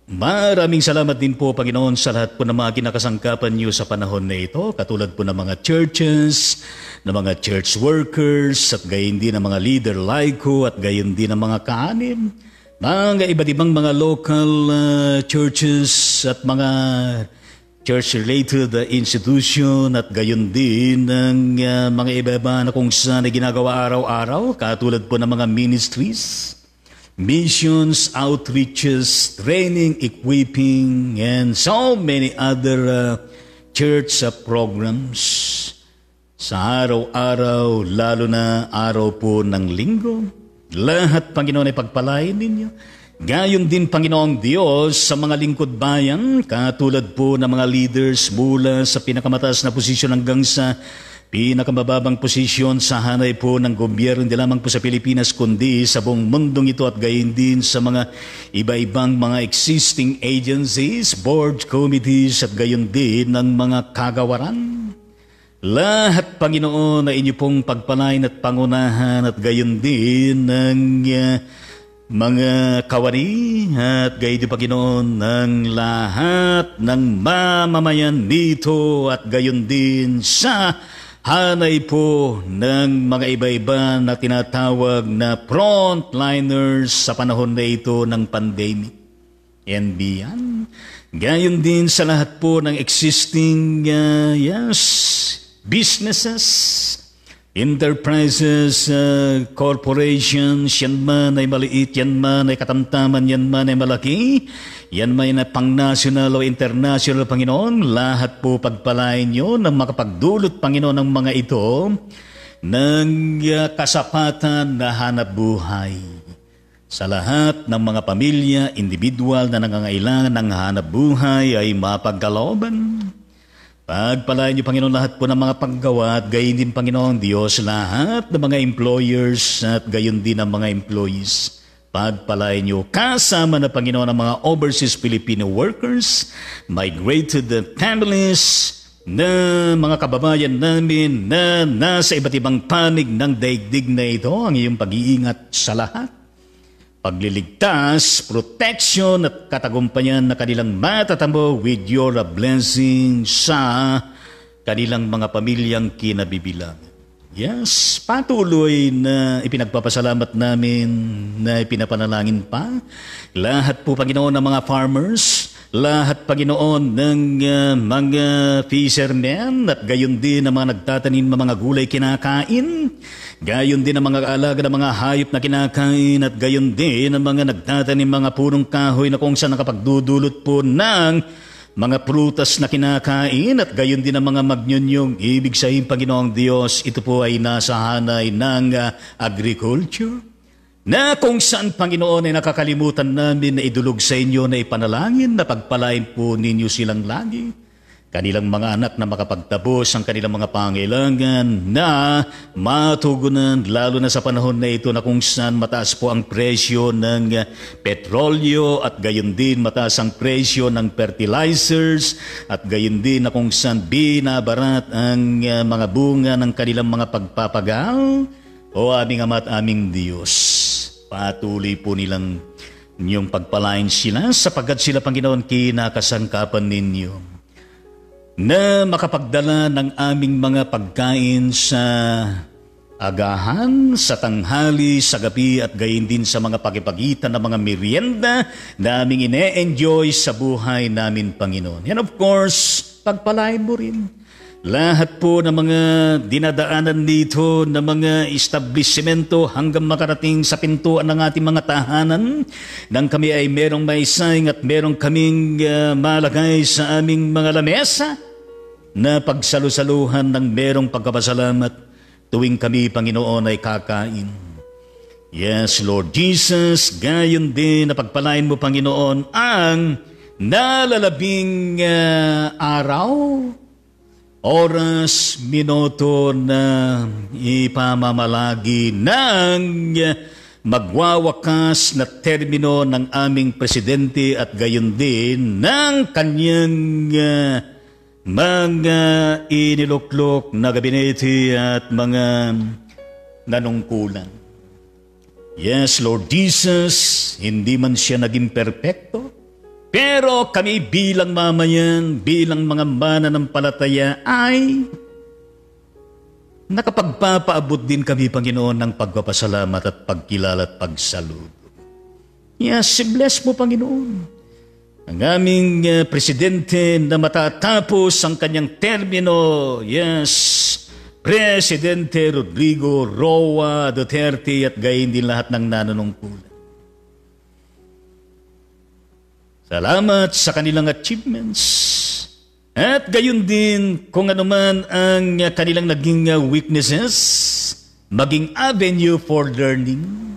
[SPEAKER 1] Maraming salamat din po, Panginoon, sa lahat po ng mga kinakasangkapan niyo sa panahon na ito, katulad po ng mga churches, ng mga church workers, at gayon din ng mga leader like ko, at gayon din ng mga kaanim. mga iba't ibang mga local churches at mga church-related institution at gayon din ng mga iba-iba na kung saan ay ginagawa araw-araw, katulad po ng mga ministries, missions, outreaches, training, equipping, and so many other church programs sa araw-araw, lalo na araw po ng linggo. Lahat, Panginoon, ay pagpalain ninyo. Gayon din, Panginoong Diyos, sa mga lingkod bayan, katulad po ng mga leaders mula sa pinakamataas na posisyon hanggang sa pinakamababang posisyon sa hanay po ng gobyerno, hindi lamang po sa Pilipinas, kundi sa buong mundong ito, at gayon din sa mga iba-ibang mga existing agencies, board committees, at gayon din ng mga kagawaran. Lahat, Panginoon, na inyo pong pagpalain at pangunahan, at gayon din ng mga kawani at gayon din, Panginoon, ng lahat ng mamamayan dito, at gayon din sa hanay po ng mga iba-iba na tinatawag na frontliners sa panahon na ito ng pandemic and beyond. Gayon din sa lahat po ng existing businesses, enterprises, corporations, yan man ay maliit, yan man ay katamtaman, yan man ay malaki, yan man ay pang-national o international, Panginoon, lahat po pagpalain nyo na makapagdulot, Panginoon, ng mga ito ng kasapatan na hanap buhay. Sa lahat ng mga pamilya, individual na nangangailangan ng hanap buhay ay mapagkalooban. Pagpalain niyo, Panginoon, lahat po ng mga paggawa, at gayon din, Panginoon Diyos, lahat ng mga employers at gayon din ang mga employees. Pagpalain niyo kasama na, Panginoon, ang mga overseas Filipino workers, migrated families, na mga kababayan namin na nasa iba't ibang panig ng daigdig na ito, ang iyong pag-iingat sa lahat. Pagliligtas, protection at katagumpayan na kanilang matatamo with your blessing sa kanilang mga pamilyang kinabibilang. Yes, patuloy na ipinagpapasalamat namin, na ipinapanalangin pa. Lahat po, Panginoon, ng mga farmers, lahat, Panginoon, ng mga fishermen, at gayon din ang mga nagtatanim ng mga gulay kinakain, gayon din ang mga alaga ng mga hayop na kinakain, at gayon din ang mga nagtatanim mga punong kahoy na kung saan nakapagdudulot po ng mga prutas na kinakain, at gayon din ang mga magnyonyong. Ibig sabihin, Panginoong Diyos, ito po ay nasa hanay ng agriculture, na kung saan, Panginoon, ay nakakalimutan namin na idulog sa inyo na ipanalangin na pagpalain po ninyo silang lagi. Kanilang mga anak na makapagtapos ang kanilang mga pangailangan na matugunan, lalo na sa panahon na ito na kung saan mataas po ang presyo ng petrolyo, at gayon din mataas ang presyo ng fertilizers, at gayon din na kung saan binabarat ang mga bunga ng kanilang mga pagpapagal. O aming Ama at aming Diyos, patuloy po nilang inyong pagpalain sila, sapagkat sila, Panginoon, kinakasangkapan ninyo na makapagdala ng aming mga pagkain sa agahan, sa tanghali, sa gabi, at gayon din sa mga pagipagitan ng mga merienda na aming ine-enjoy sa buhay namin, Panginoon. And of course, pagpalain mo rin lahat po ng mga dinadaanan dito na mga establishmento hanggang makarating sa pintuan ng ating mga tahanan, nang kami ay merong maisayang at merong kaming malagay sa aming mga lamesa na pagsalusaluhan ng merong pagkapasalamat tuwing kami, Panginoon, ay kakain. Yes, Lord Jesus, gayon din na pagpalain mo, Panginoon, ang nalalabing araw, oras, minuto na ipamamalagi ng magwawakas na termino ng aming presidente, at gayon din ng kanyang mga iniluklok na gabinete at mga nanungkulan. Yes, Lord Jesus, hindi man siya naging perpekto, pero kami bilang mamayan, bilang mga mananampalataya ay nakapagpapaabot din kami, Panginoon, ng pagpapasalamat at pagkilala at pagsaludo. Yes, bless mo, Panginoon. Ang aming presidente na matatapos ang kanyang termino, yes, Presidente Rodrigo Roa Duterte at gayon din lahat ng nanunungkulan. Salamat sa kanilang achievements at gayon din kung anuman ang kanilang naging weaknesses, maging avenue for learning.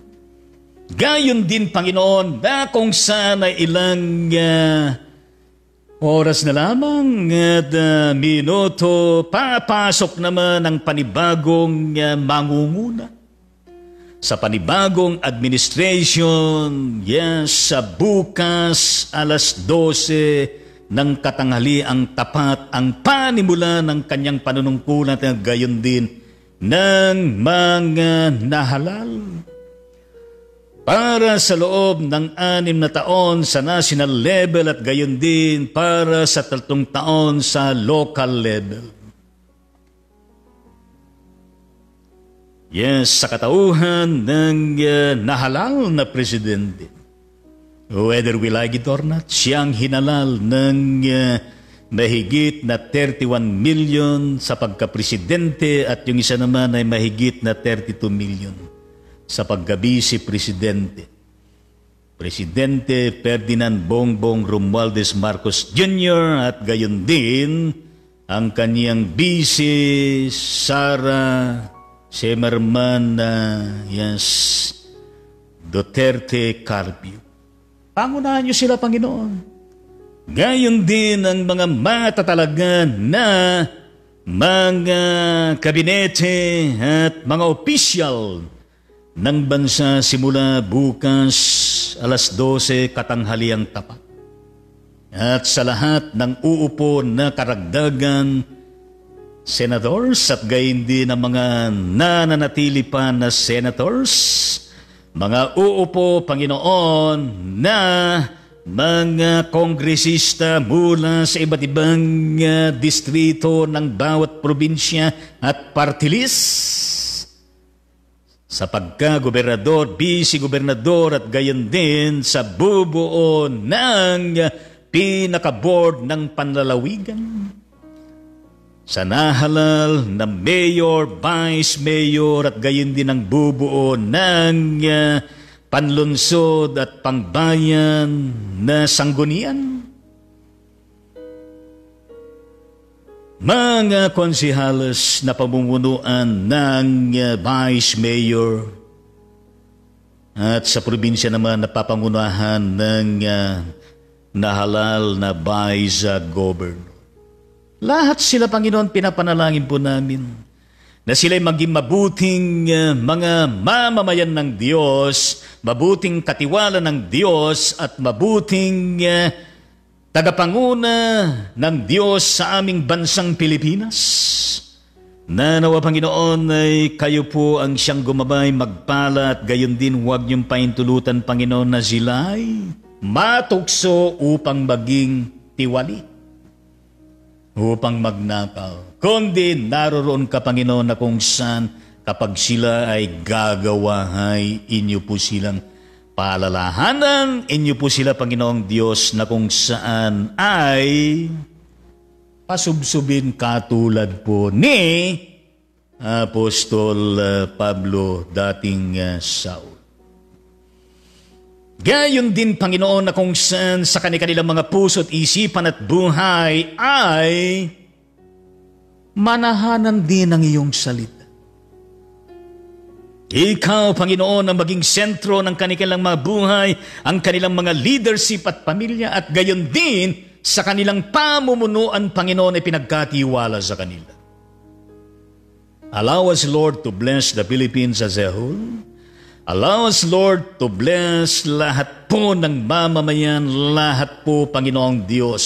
[SPEAKER 1] Gayon din, Panginoon, na kung saan ay ilang oras na lamang at minuto, papasok naman ang panibagong mangunguna sa panibagong administration, yes, sa bukas, alas 12 ng katanghaliang tapat, ang panimula ng kanyang panunungkulan at gayon din ng mga nahalal. Para sa loob ng 6 na taon sa national level at gayon din para sa 3 taon sa local level. Yes, sa katauhan ng nahalal na presidente. Whether we like it or not, siyang hinalal ng mahigit na 31 million sa pagka-presidente at yung isa naman ay mahigit na 32 million. Sa pagka-vice presidente. Presidente Ferdinand Bongbong Romualdez Marcos Jr. at gayon din ang kaniyang vice Sara Semerman yes, Duterte Carpio. Pangunahan niyo sila, Panginoon. Gayon din ang mga matatalagan na mga kabinete at mga opisyal ng bansa simula bukas alas 12 katanghaliang tapat. At sa lahat ng uupo na karagdagan, senators at gayon din ang mga nananatili pa na senators, mga uupo, Panginoon, na mga kongresista mula sa iba't ibang distrito ng bawat probinsya at party list, sa pagka-gobernador, vice-gobernador at gayon din sa bubuo ng pinaka-board ng panlalawigan. Sa nahalal na mayor, vice-mayor at gayon din ang bubuo ng panlunsod at pangbayan na sanggunian. Mga konsehales na pamumunuan ng Vice Mayor at sa probinsya naman napapangunahan ng nahalal na Vice Governor. Lahat sila, Panginoon, pinapanalangin po namin na sila'y maging mabuting mga mamamayan ng Diyos, mabuting katiwala ng Diyos at mabuting tagapanguna ng Diyos sa aming bansang Pilipinas. Na nawa, Panginoon, ay kayo po ang siyang gumabay, magpala at gayon din huwag niyong paintulutan, Panginoon, na sila'y matukso upang maging tiwali, upang magnakaw. Kundi naroroon ka, Panginoon, na kung saan kapag sila ay gagawahay, inyo po silang paalalahanan, inyo po sila, Panginoong Diyos, na kung saan ay pasubsubin katulad po ni Apostol Pablo, dating Saul. Gayon din, Panginoon, na kung saan sa kanilang mga puso't isipan at buhay ay manahanan din ang iyong salita. Ikaw, Panginoon, ang maging sentro ng kanilang mga buhay, ang kanilang mga leadership at pamilya, at gayon din sa kanilang pamumunuan, Panginoon, ay pinagkatiwala sa kanila. Allow us, Lord, to bless the Philippines as a whole. Allow us, Lord, to bless lahat po ng mamamayan, lahat po, Panginoong Diyos,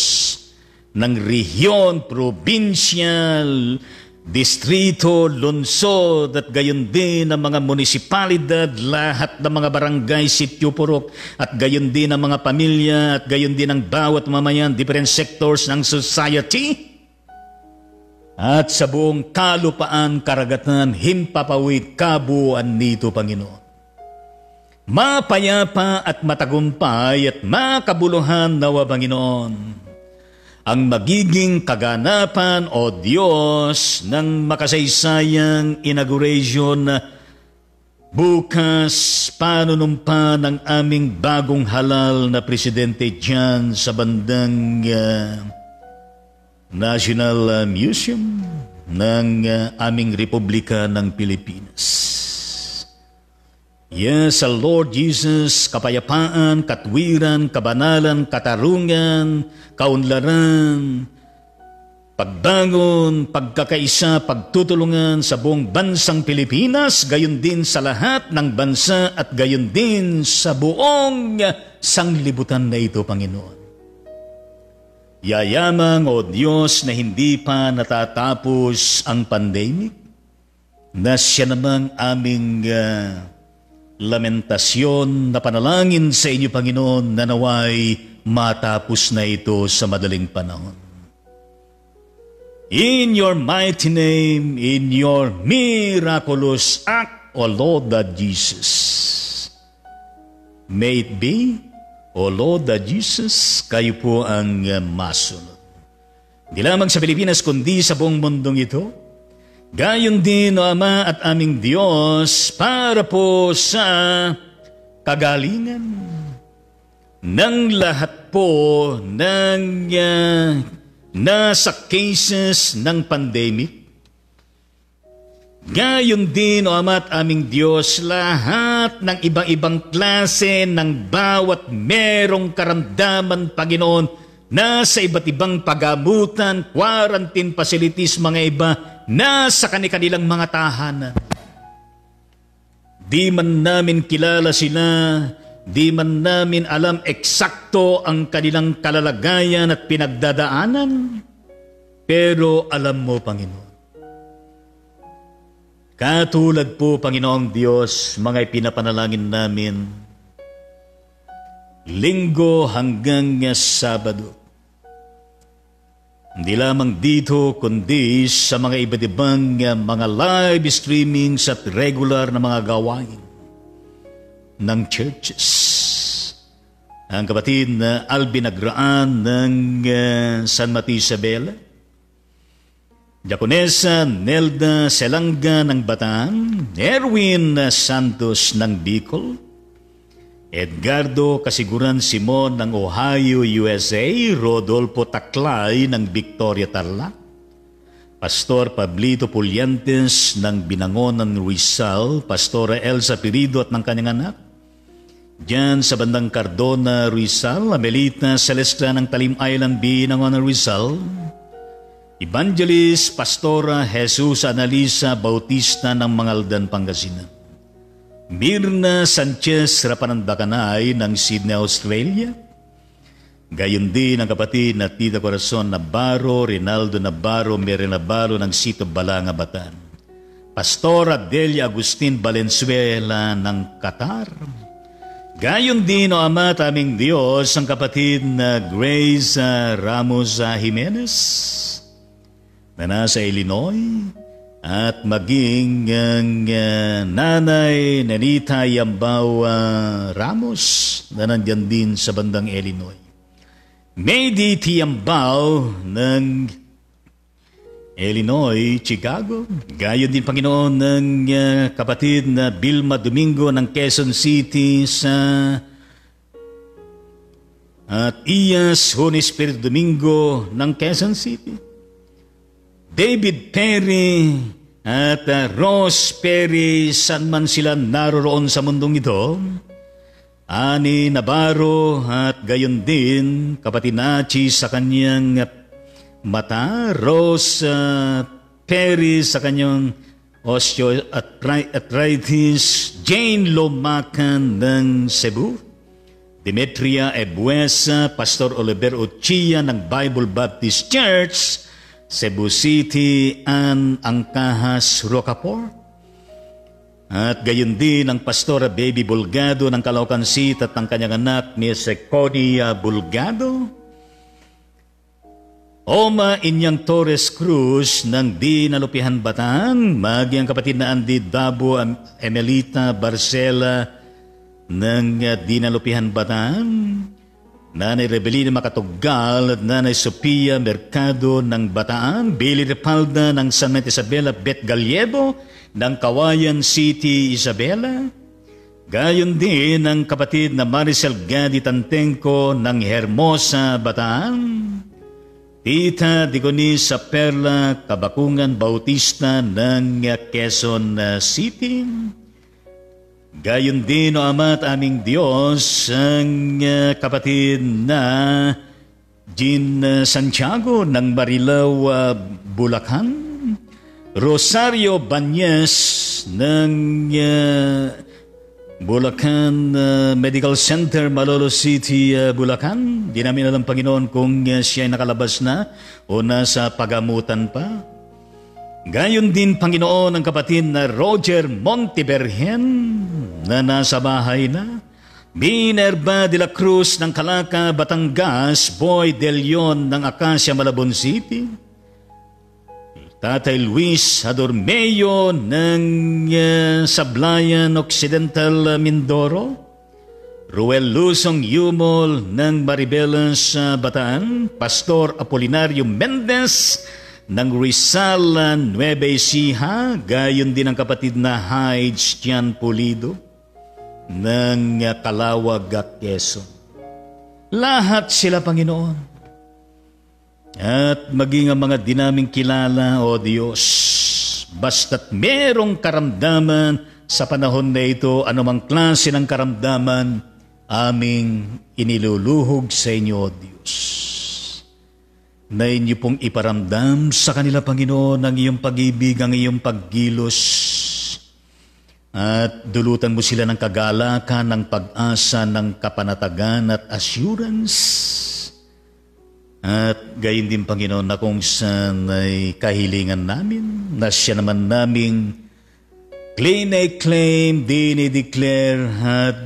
[SPEAKER 1] ng rehiyon, provincial, distrito, lungsod at gayon din ang mga munisipalidad, lahat ng mga barangay, sityo, purok at gayon din ang mga pamilya at gayon din ang bawat mamayan, different sectors ng society at sa buong kalupaan, karagatan, himpapawid, kabuuan nito, Panginoon. Mapayapa at matagumpay at makabuluhan nawa Panginoon ang magiging kaganapan o Diyos ng makasaysayang inauguration bukas panunumpa ng aming bagong halal na presidente dyan sa bandang National Museum ng aming Republika ng Pilipinas. Yes, Lord Jesus, kapayapaan, katwiran, kabanalan, katarungan, kaunlaran, pagbangon, pagkakaisa, pagtutulungan sa buong bansang Pilipinas, gayon din sa lahat ng bansa at gayon din sa buong sanglibutan na ito, Panginoon. Yayamang o Diyos na hindi pa natatapos ang pandemic, na siya namang aming lamentasyon na panalangin sa inyo, Panginoon, na naway matapos na ito sa madaling panahon. In your mighty name, in your miraculous act, O Lord that Jesus, may it be, O Lord that Jesus, kayo po ang masunod. Hindi lamang sa Pilipinas, kundi sa buong mundong ito. Gayon din, O Ama at aming Diyos, para po sa kagalingan ng lahat po ng nasa cases ng pandemic. Gayon din, O Ama at aming Diyos, lahat ng ibang-ibang klase ng bawat merong karamdaman, Panginoon, nasa iba't ibang pagamutan, quarantine facilities, mga iba, nasa kanilang mga tahanan. Di man namin kilala sila, di man namin alam eksakto ang kanilang kalalagayan at pinagdadaanan, pero alam mo, Panginoon. Katulad po, Panginoong Diyos, mga ipinapanalangin namin, Linggo hanggang Sabado, hindi lamang dito, kundi sa mga iba't ibang mga live streamings at regular na mga gawain ng churches. Ang kapatid na Alvin Agraan ng San Mateo Isabela, Diakonesa Nelda Selanga ng Bataan, Erwin Santos ng Bicol, Edgardo Kasiguran Simon ng Ohio, USA, Rodolfo Taklay ng Victoria, Tarlac, Pastor Pablito Pulyantes ng Binangonan, Rizal, Pastora Elsa Pirido at ng kanyang anak, diyan sa bandang Cardona, Rizal, Amelita Celestia ng Talim Island, Binangonan, Rizal, Evangelist Pastora Jesus Analisa Bautista ng Mangaldan, Pangasinan, Mirna Sanchez Rapanandakanay ng Sydney, Australia. Gayon din ang kapatid na Tita Corazon Navarro, Rinaldo Navarro, Mary Navarro ng Sito Balanga, Bataan. Pastora Delia Agustin Valenzuela ng Qatar. Gayon din, O Ama at aming Diyos, ang kapatid na Grace Ramos Jimenez na nasa Illinois, at maging ang Nanay Nanita Yambao Ramos na nandyan din sa bandang Illinois. Maydi Tiambao ng Illinois, Chicago. Gayon din, Panginoon, ng kapatid na Vilma Domingo ng Quezon City at Iyas Holy Spirit Domingo ng Quezon City. David Perry at Rose Perry, saan man sila naroroon sa mundong ito. Ani Navarro at gayon din kapatid Nachi sa kanyang mata, Rose Perry sa kanyang osteoarthritis, Jane Lomacan ng Cebu, Demetria Ebuesa, Pastor Oliver Ochia ng Bible Baptist Church, Cebu City, and Angkahas, Rocaport. At gayon din ang Pastora Baby Bulgado ng Caloocan City at ang kanyang anak, Miss Codia Bulgado. Oma Inyang Torres Cruz ng Dinalupihan, Bataan. Magi ang kapatid na Andy Dabo, Emelita Barcela ng Dinalupihan Bataan, Nanay Rebelina Makatugal at Nanay Sophia Mercado ng Bataan, Billy Repalda ng San Miguel Isabela, Beth Gallego ng Kawayan City, Isabela, gayon din ang kapatid na Maricel Gadi Tantenco ng Hermosa, Bataan, Tita Digonisa Perla Kabakungan Bautista ng Quezon City, gayon din o Ama at aming Diyos ang kapatid na Jean Santiago ng Marilao, Bulacan, Rosario Banyes ng Bulacan Medical Center, Malolo City, Bulacan. Di namin alam, Panginoon, kung siya ay nakalabas na o nasa pagamutan pa. Gayon din, Panginoon, ang kapatid na Roger Montebergen na nasa bahay na. Minerva de la Cruz ng Calaca, Batangas, Boy De Leon ng Acacia, Malabon City, Tatay Luis Adormeo ng Sablayan Occidental, Mindoro, Ruel Lusong Yumol ng Maribelas, Bataan, Pastor Apolinario Mendez ng Rizal, Nueva Ecija, gayon din ang kapatid na Hides Tian Pulido ng Calawag, Quezon. Lahat sila, Panginoon. At maging ang mga di naming kilala, O Diyos, basta't merong karamdaman sa panahon na ito, anumang klase ng karamdaman, aming iniluluhog sa inyo, O Diyos. Na inyo pong iparamdam sa kanila, Panginoon, ang iyong pag-ibig, ang iyong paggilos, at dulutan mo sila ng kagalakan, ng pag-asa, ng kapanatagan at assurance. At gayon din, Panginoon, na kung saan ay kahilingan namin, na siya naman naming claim, dinideclare at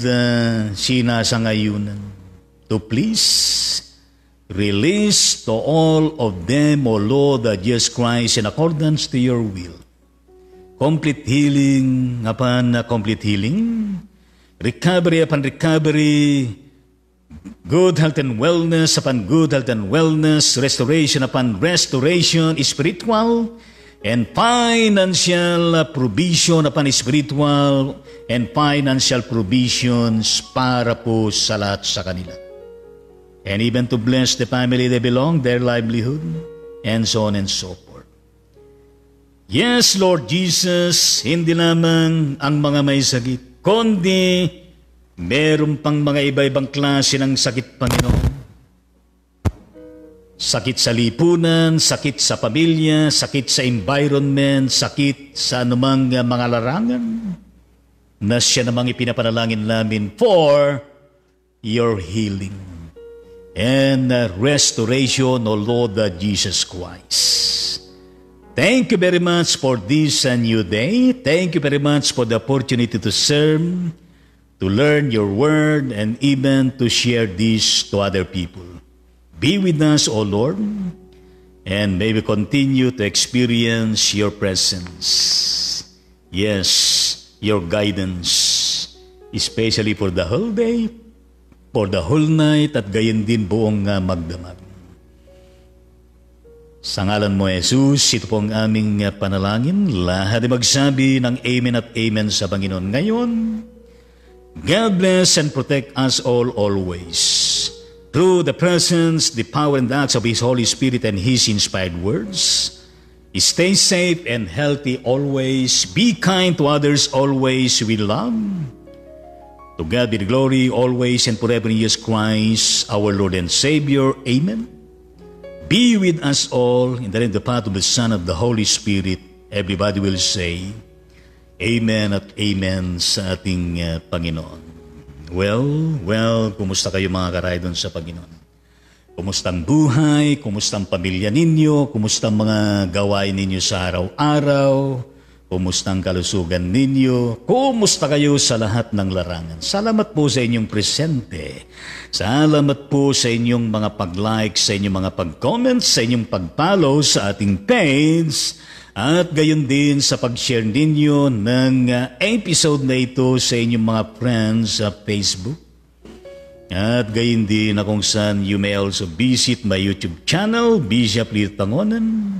[SPEAKER 1] sinasangayunan. To please release to all of them, O Lord Jesus Christ, in accordance to your will. Complete healing upon complete healing, recovery upon recovery, good health and wellness upon good health and wellness, restoration upon restoration, spiritual and financial provision upon spiritual and financial provisions para po sa lahat sa kanila. And even to bless the family they belong, their livelihood, and so on and so forth. Yes, Lord Jesus, hindi lamang ang mga may sakit, kundi meron pang mga iba-ibang klase ng sakit, Panginoon. Sakit sa lipunan, sakit sa pamilya, sakit sa environment, sakit sa anumang mga larangan, na siya namang ipinapanalangin namin for your healing and restoration, O Lord Jesus Christ. Thank you very much for this new day. Thank you very much for the opportunity to serve, to learn your word, and even to share this to other people. Be with us, O Lord, and may we continue to experience your presence. Yes, your guidance, especially for the whole day, for the whole night, at gayon din buong magdamag. Sa ngalan mo, Jesus, ito pong aming panalangin. Lahat ay magsabi ng Amen at Amen sa Panginoon ngayon. God bless and protect us all always. Through the presence, the power and acts of His Holy Spirit and His inspired words. Stay safe and healthy always. Be kind to others always with love. To God be the glory always and forever in Jesus Christ, our Lord and Savior. Amen. Be with us all in the name of the Father, the Son, of the Holy Spirit. Everybody will say, Amen at Amen sa ating Panginoon. Well, kumusta kayo mga karaydon sa Panginoon? Kumusta ang buhay? Kumusta ang pamilya ninyo? Kumusta ang mga gawain ninyo sa araw-araw? Kumusta ang kalusugan ninyo? Kumusta kayo sa lahat ng larangan? Salamat po sa inyong presente. Salamat po sa inyong mga pag-like, sa inyong mga pag-comment, sa inyong pag-follow sa ating page. At gayon din sa pag-share ninyo ng episode na ito sa inyong mga friends sa Facebook. At gayon din na kung saan you may also visit my YouTube channel, Bishop Lito Tangonan.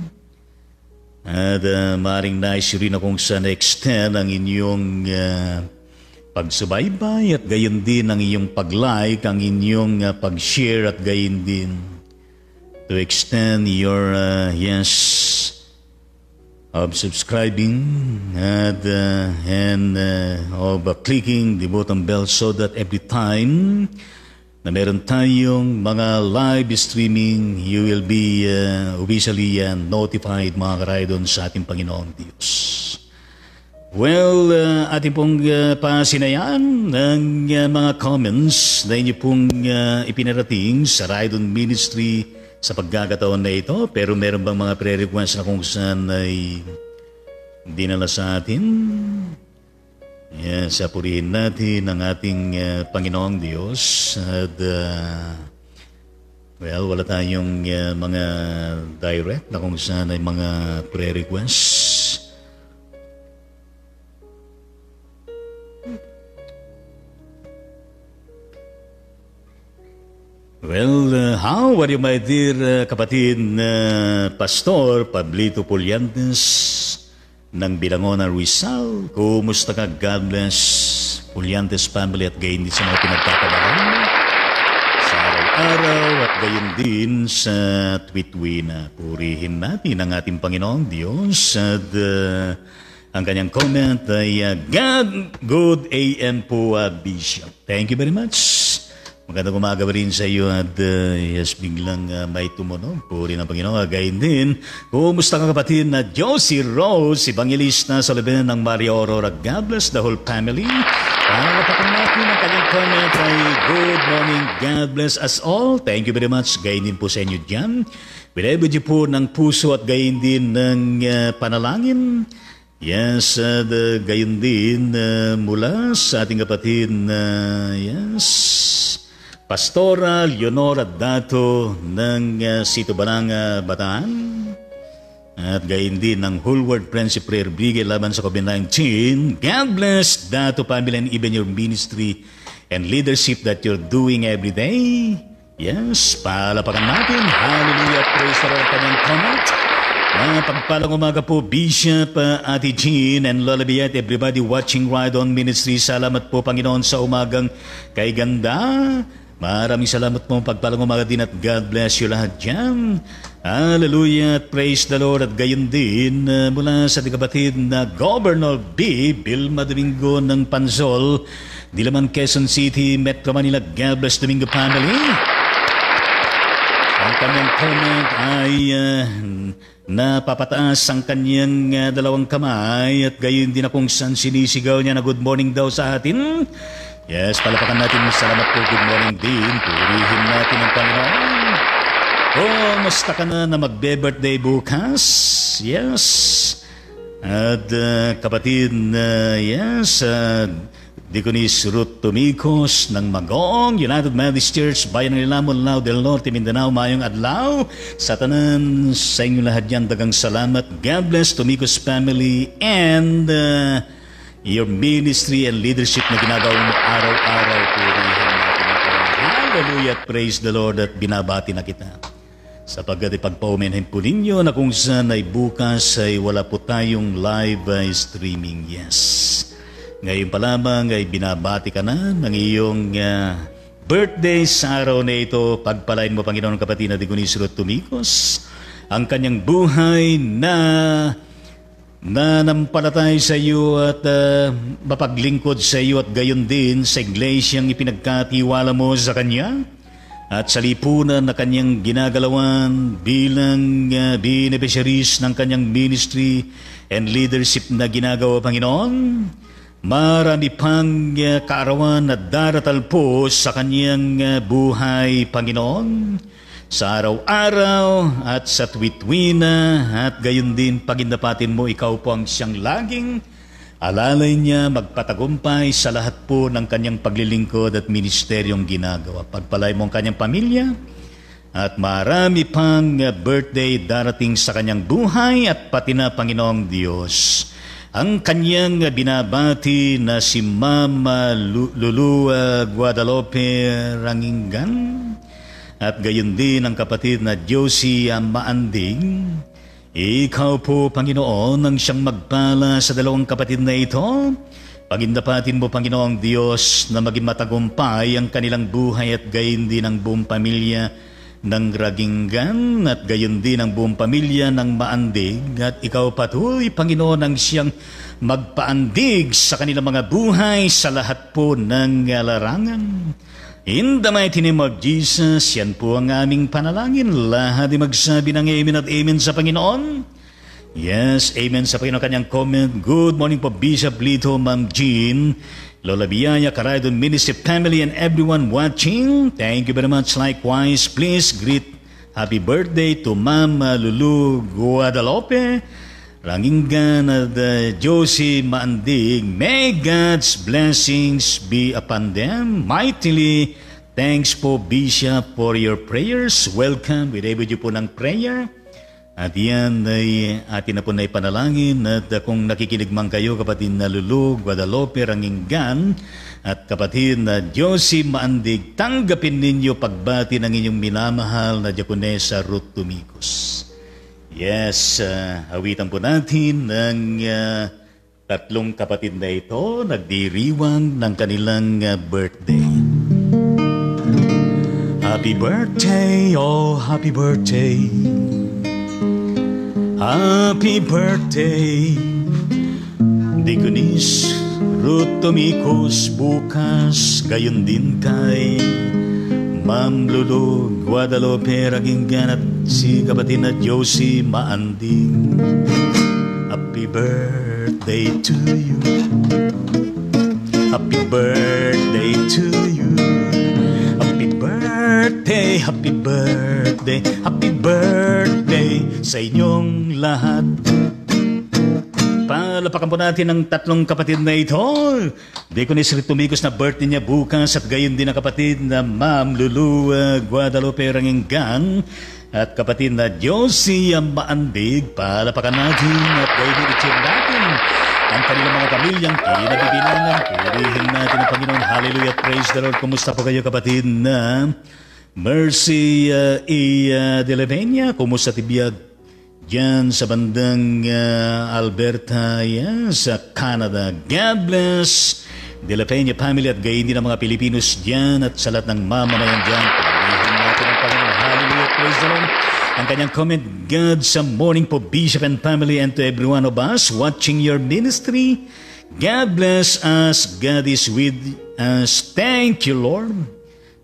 [SPEAKER 1] At maaaring nais rin na kung saan extend ang inyong pagsubaybay at gayon din ang iyong pag-like, ang inyong pag-share at gayon din to extend your of subscribing and of clicking the button bell so that every time na meron tayong mga live streaming, you will be officially notified mga karaydon sa ating Panginoong Diyos. Well, ating pong pasinayaan ng mga comments na inyo pong ipinarating sa Raydon Ministry sa pagkakataon na ito. Pero meron bang mga pre-request na kung saan ay dinala sa atin? Yes, purihin natin ang ating Panginoong Diyos. At, wala tayong mga direct na kung saan ay mga pre-requests. Well, how are you, my dear kapatid Pastor Pablito Pulyantes ng Bilangonan, Rizal? Kumusta ka? God bless Pulyantes family at gayon din sa mga pinagkakabalan sa araw-araw at gayon din sa Twitwina. Purihin natin ang ating Panginoong Diyos at ang kanyang comment ay God, good AM po Bishop. Thank you very much. Magandang umaga rin sa iyo at biglang may tumunog. Puri ng Panginoon. Gayon din, kumusta ka kapatid na Josie Rose, evangelista sa laban ng Maria Aurora. God bless the whole family. Kapatid natin ang kanyang comment ay good morning, God bless us all. Thank you very much. Gayon din po sa inyo dyan. Pinabudyo po ng puso at gayon din ng panalangin. Yes, gayon din mula sa ating kapatid na Pastora Leonora Dato ng Sito Baranga, Bataan. At gayon din ng Whole-World Friendship Prayer Brigade laban sa COVID-19. God bless Dato family and even your ministry and leadership that you're doing every day. Yes, palapakan natin. Hallelujah, praise the Lord. Kanyang comment. Pagpalang umaga po, Bishop, Ate Jean, and Lola Biat, everybody watching Raydon Ministry. Salamat po, Panginoon, sa umagang kay ganda. Maraming salamat po, pagpalang umaga din at God bless you lahat dyan. Hallelujah, praise the Lord. At gayon din mula sa ating kapatid na Governor B. Vilma Domingo ng Pansol, Diliman, Quezon City, Metro Manila. God bless Domingo family. Ang kanyang comment ay napapataas ang kanyang dalawang kamay at gayon din na kung saan sinisigaw niya na good morning daw sa atin. Yes, palapakan natin. Salamat po. Good morning din. Purihin natin ang Panginoon. Musta ka na magbe-birthday bukas? Yes. At kapatid na Deaconess Ruth Tumicos ng Magong, United Methodist Church, Bayan ng Ilamon, Lao del Norte, Mindanao, mayong adlaw. Sa tanan, sa inyo lahat yan, dagang salamat. God bless Tumicos family and your ministry and leadership na ginagawa mo araw-araw. Purihin natin ang Panginoon. Hallelujah, praise the Lord at binabati na kita. Sapagkat ipagpaumenhin po ninyo na kung saan ay bukas ay wala po tayong live streaming. Yes. Ngayon pa lamang ay binabati ka na ng iyong birthday sa araw na ito. Pagpalain mo, Panginoon, kapatid na Deaconess Ruth Tumicos, ang kanyang buhay na nampalatay sa iyo at mapaglingkod sa iyo at gayon din sa iglesyang ipinagkatiwala mo sa kanya at sa lipunan na kanyang ginagalawan bilang beneficiaries ng kanyang ministry and leadership na ginagawa, Panginoon. Marami pang kaarawan na daratal po sa kanyang buhay, Panginoon. sa araw-araw at sa tuwit-tuwina, at gayon din pagindapatin mo, ikaw po ang siyang laging alalay niya magpatagumpay sa lahat po ng kanyang paglilingkod at ministeryong ginagawa. Pagpalay mo ang kanyang pamilya at marami pang birthday darating sa kanyang buhay, at pati na Panginoong Diyos ang kanyang binabati na si Mama Lulu Guadalupe Rangingan, at gayon din ang kapatid na Josie Maanding. Ikaw po, Panginoon, ang siyang magpala sa dalawang kapatid na ito. Pagindapatin mo, Panginoong Diyos, na maging matagumpay ang kanilang buhay, at gayon din ang buong pamilya ng Raginggan, at gayon din ang buong pamilya ng Maandig. At ikaw patuloy, Panginoon, ang siyang magpaandig sa kanilang mga buhay sa lahat po ng larangan. In the mighty name of Jesus, yan po ang aming panalangin. Lahat ay magsabi ng amen at amen sa Panginoon. Yes, amen sa Panginoon. Kanyang comment, good morning po Bishop Lito, Ma'am Jean, Lola Biyaya, Karaydon Ministry family, and everyone watching. Thank you very much. Likewise, please greet happy birthday to Ma'am Lulu Guadalupe Rangingan at Josie Maandig. May God's blessings be upon them mightily. Thanks po, Bishop, for your prayers. Welcome. With you po ng prayer. At yan ay atin na po na ipanalangin, at kung nakikinig man kayo, kapatid na Lulu Guadalupe Rangingan at kapatid na Josie Maandig, tanggapin ninyo pagbati ng inyong minamahal na Diakonesa Ruth Tumicos. Yes, awitan po natin ng tatlong kapatid na ito, nagdiriwang ng kanilang birthday. Happy birthday, oh happy birthday. Happy birthday, Diakoness Ruth Tumicos, bukas gayon din kay Ma'am Lulu Guadalupe Rangingan at si kapatid na Josie Maanding. Happy birthday to you. Happy birthday to you. Happy birthday, happy birthday, happy birthday sa inyong lahat. Palapakan po natin ang tatlong kapatid na ito. Diakoness Ruth Tumicos na birthday niya bukas, at gayon din ang kapatid na Ma'am Lulu Guadalupe Rangingan at kapatid na Josie Maandig. Palapakan natin at gayon din i-check natin ang kanilang mga pamilyang kinabibilangan. Purihin natin ang Panginoon. Hallelujah, praise the Lord. Kumusta po kayo, kapatid na Mercy de la Peña? Kumusta tibiyag diyan sa bandang Alberta, sa Canada? God bless De La Peña family at gayon din ang mga Pilipinos diyan at sa lahat ng mamamayan diyan. Purihin natin ang Panginoon. Hallelujah, praise the Lord. Ang kanyang comment, God sa morning po Bishop and family, and to every one of us watching your ministry. God bless us. God is with us. Thank you, Lord.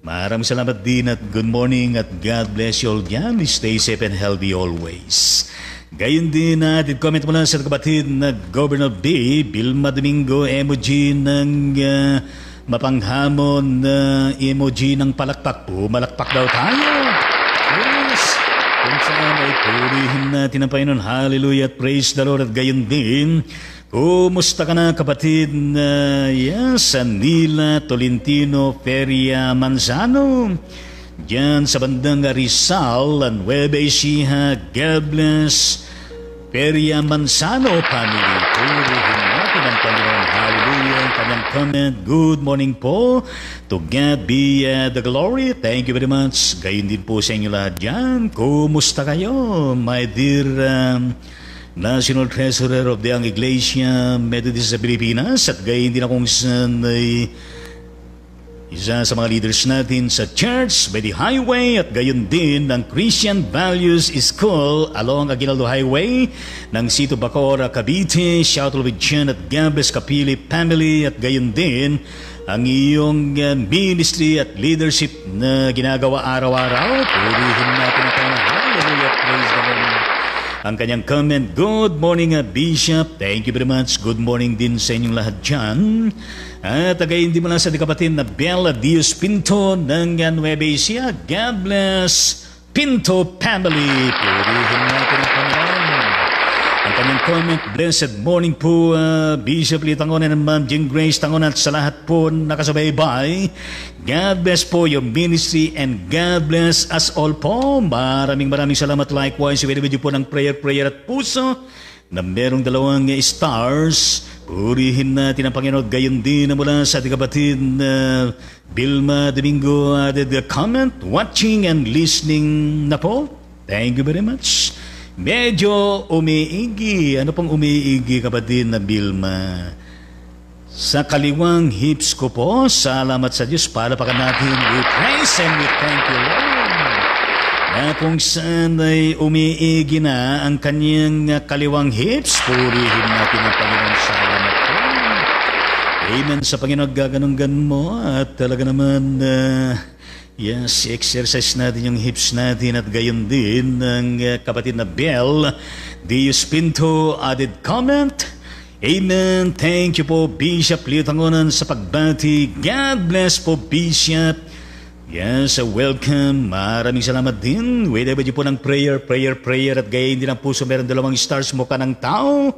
[SPEAKER 1] Maraming salamat din at good morning at God bless you all dyan. Stay safe and healthy always. Gayon din natin comment mula sa kapatid na Governor B. Vilma Domingo, emoji ng mapanghamon na emoji ng palakpak po. Malakpak daw tayo. Yes. Kung saan ay purihin natin ang Panginoon. Hallelujah at praise the Lord. At gayon din, kumusta ka na kapatid na Sanila Tolentino Feria Manzano diyan sa bandang Rizal and Nueva Ecija? God bless Feria Manzano family. Purihin natin ang Panginoon. Hallelujah. Kanyang comment, good morning po. To God be the glory. Thank you very much. Gayon din po sa inyo lahat dyan. Kumusta kayo, my dear National Treasurer of the Young Iglesia Methodist sa Pilipinas, at gayon din akong isa sa mga leaders natin sa church by the highway, at gayon din ng Christian Values School along Aguinaldo Highway ng Sito Bacora, Cavite. Shout out with Jen at Gabes Kapili family, at gayon din ang iyong ministry at leadership na ginagawa araw-araw. Purihin natin ang Panginoon. Hallelujah, praise the Lord. Ang kanyang comment, good morning Bishop. Thank you very much. Good morning din sa inyong lahat dyan. At agayin din mo lang sa kapatid na Bella Dios Pinto ng Nueva Ecija. God bless Pinto family. Purihin natin ang Panginoon. Ang kanyang comment, blessed morning po, Bishop Lee Tangonan and Ma'am Jean Grace Tangonan at sa lahat po nakasubaybay. God bless po your ministry and God bless us all po. Maraming salamat likewise. Ibinibidyo po ng prayer at puso na merong 2 stars. Purihin natin ang Panginoon. Gayon din na mula sa ating kapatid Vilma Domingo added the comment, watching and listening na po. Thank you very much. Medyo umiigi. Ano pong umiigi, kapatid na Vilma? Sa kaliwang hips ko po, salamat sa Diyos. Palapakan natin. We praise and we thank you, Lord. Na kung saan ay umiigi na ang kanyang kaliwang hips, purihin natin ang Panginoon. Salamat po. Amen sa Panginoon. Gaganong-gan mo at talaga naman yes, exercise natin yung hips natin at gayon din ng kapatid na Bel Dios Pinto added comment. Amen. Thank you po, Bishop Leo Tangonan, sa pagbati. God bless po, Bishop. Yes, welcome. Maraming salamat din. Wait po ng prayer at gayon din ang puso. Meron 2 stars, mukha ng tao.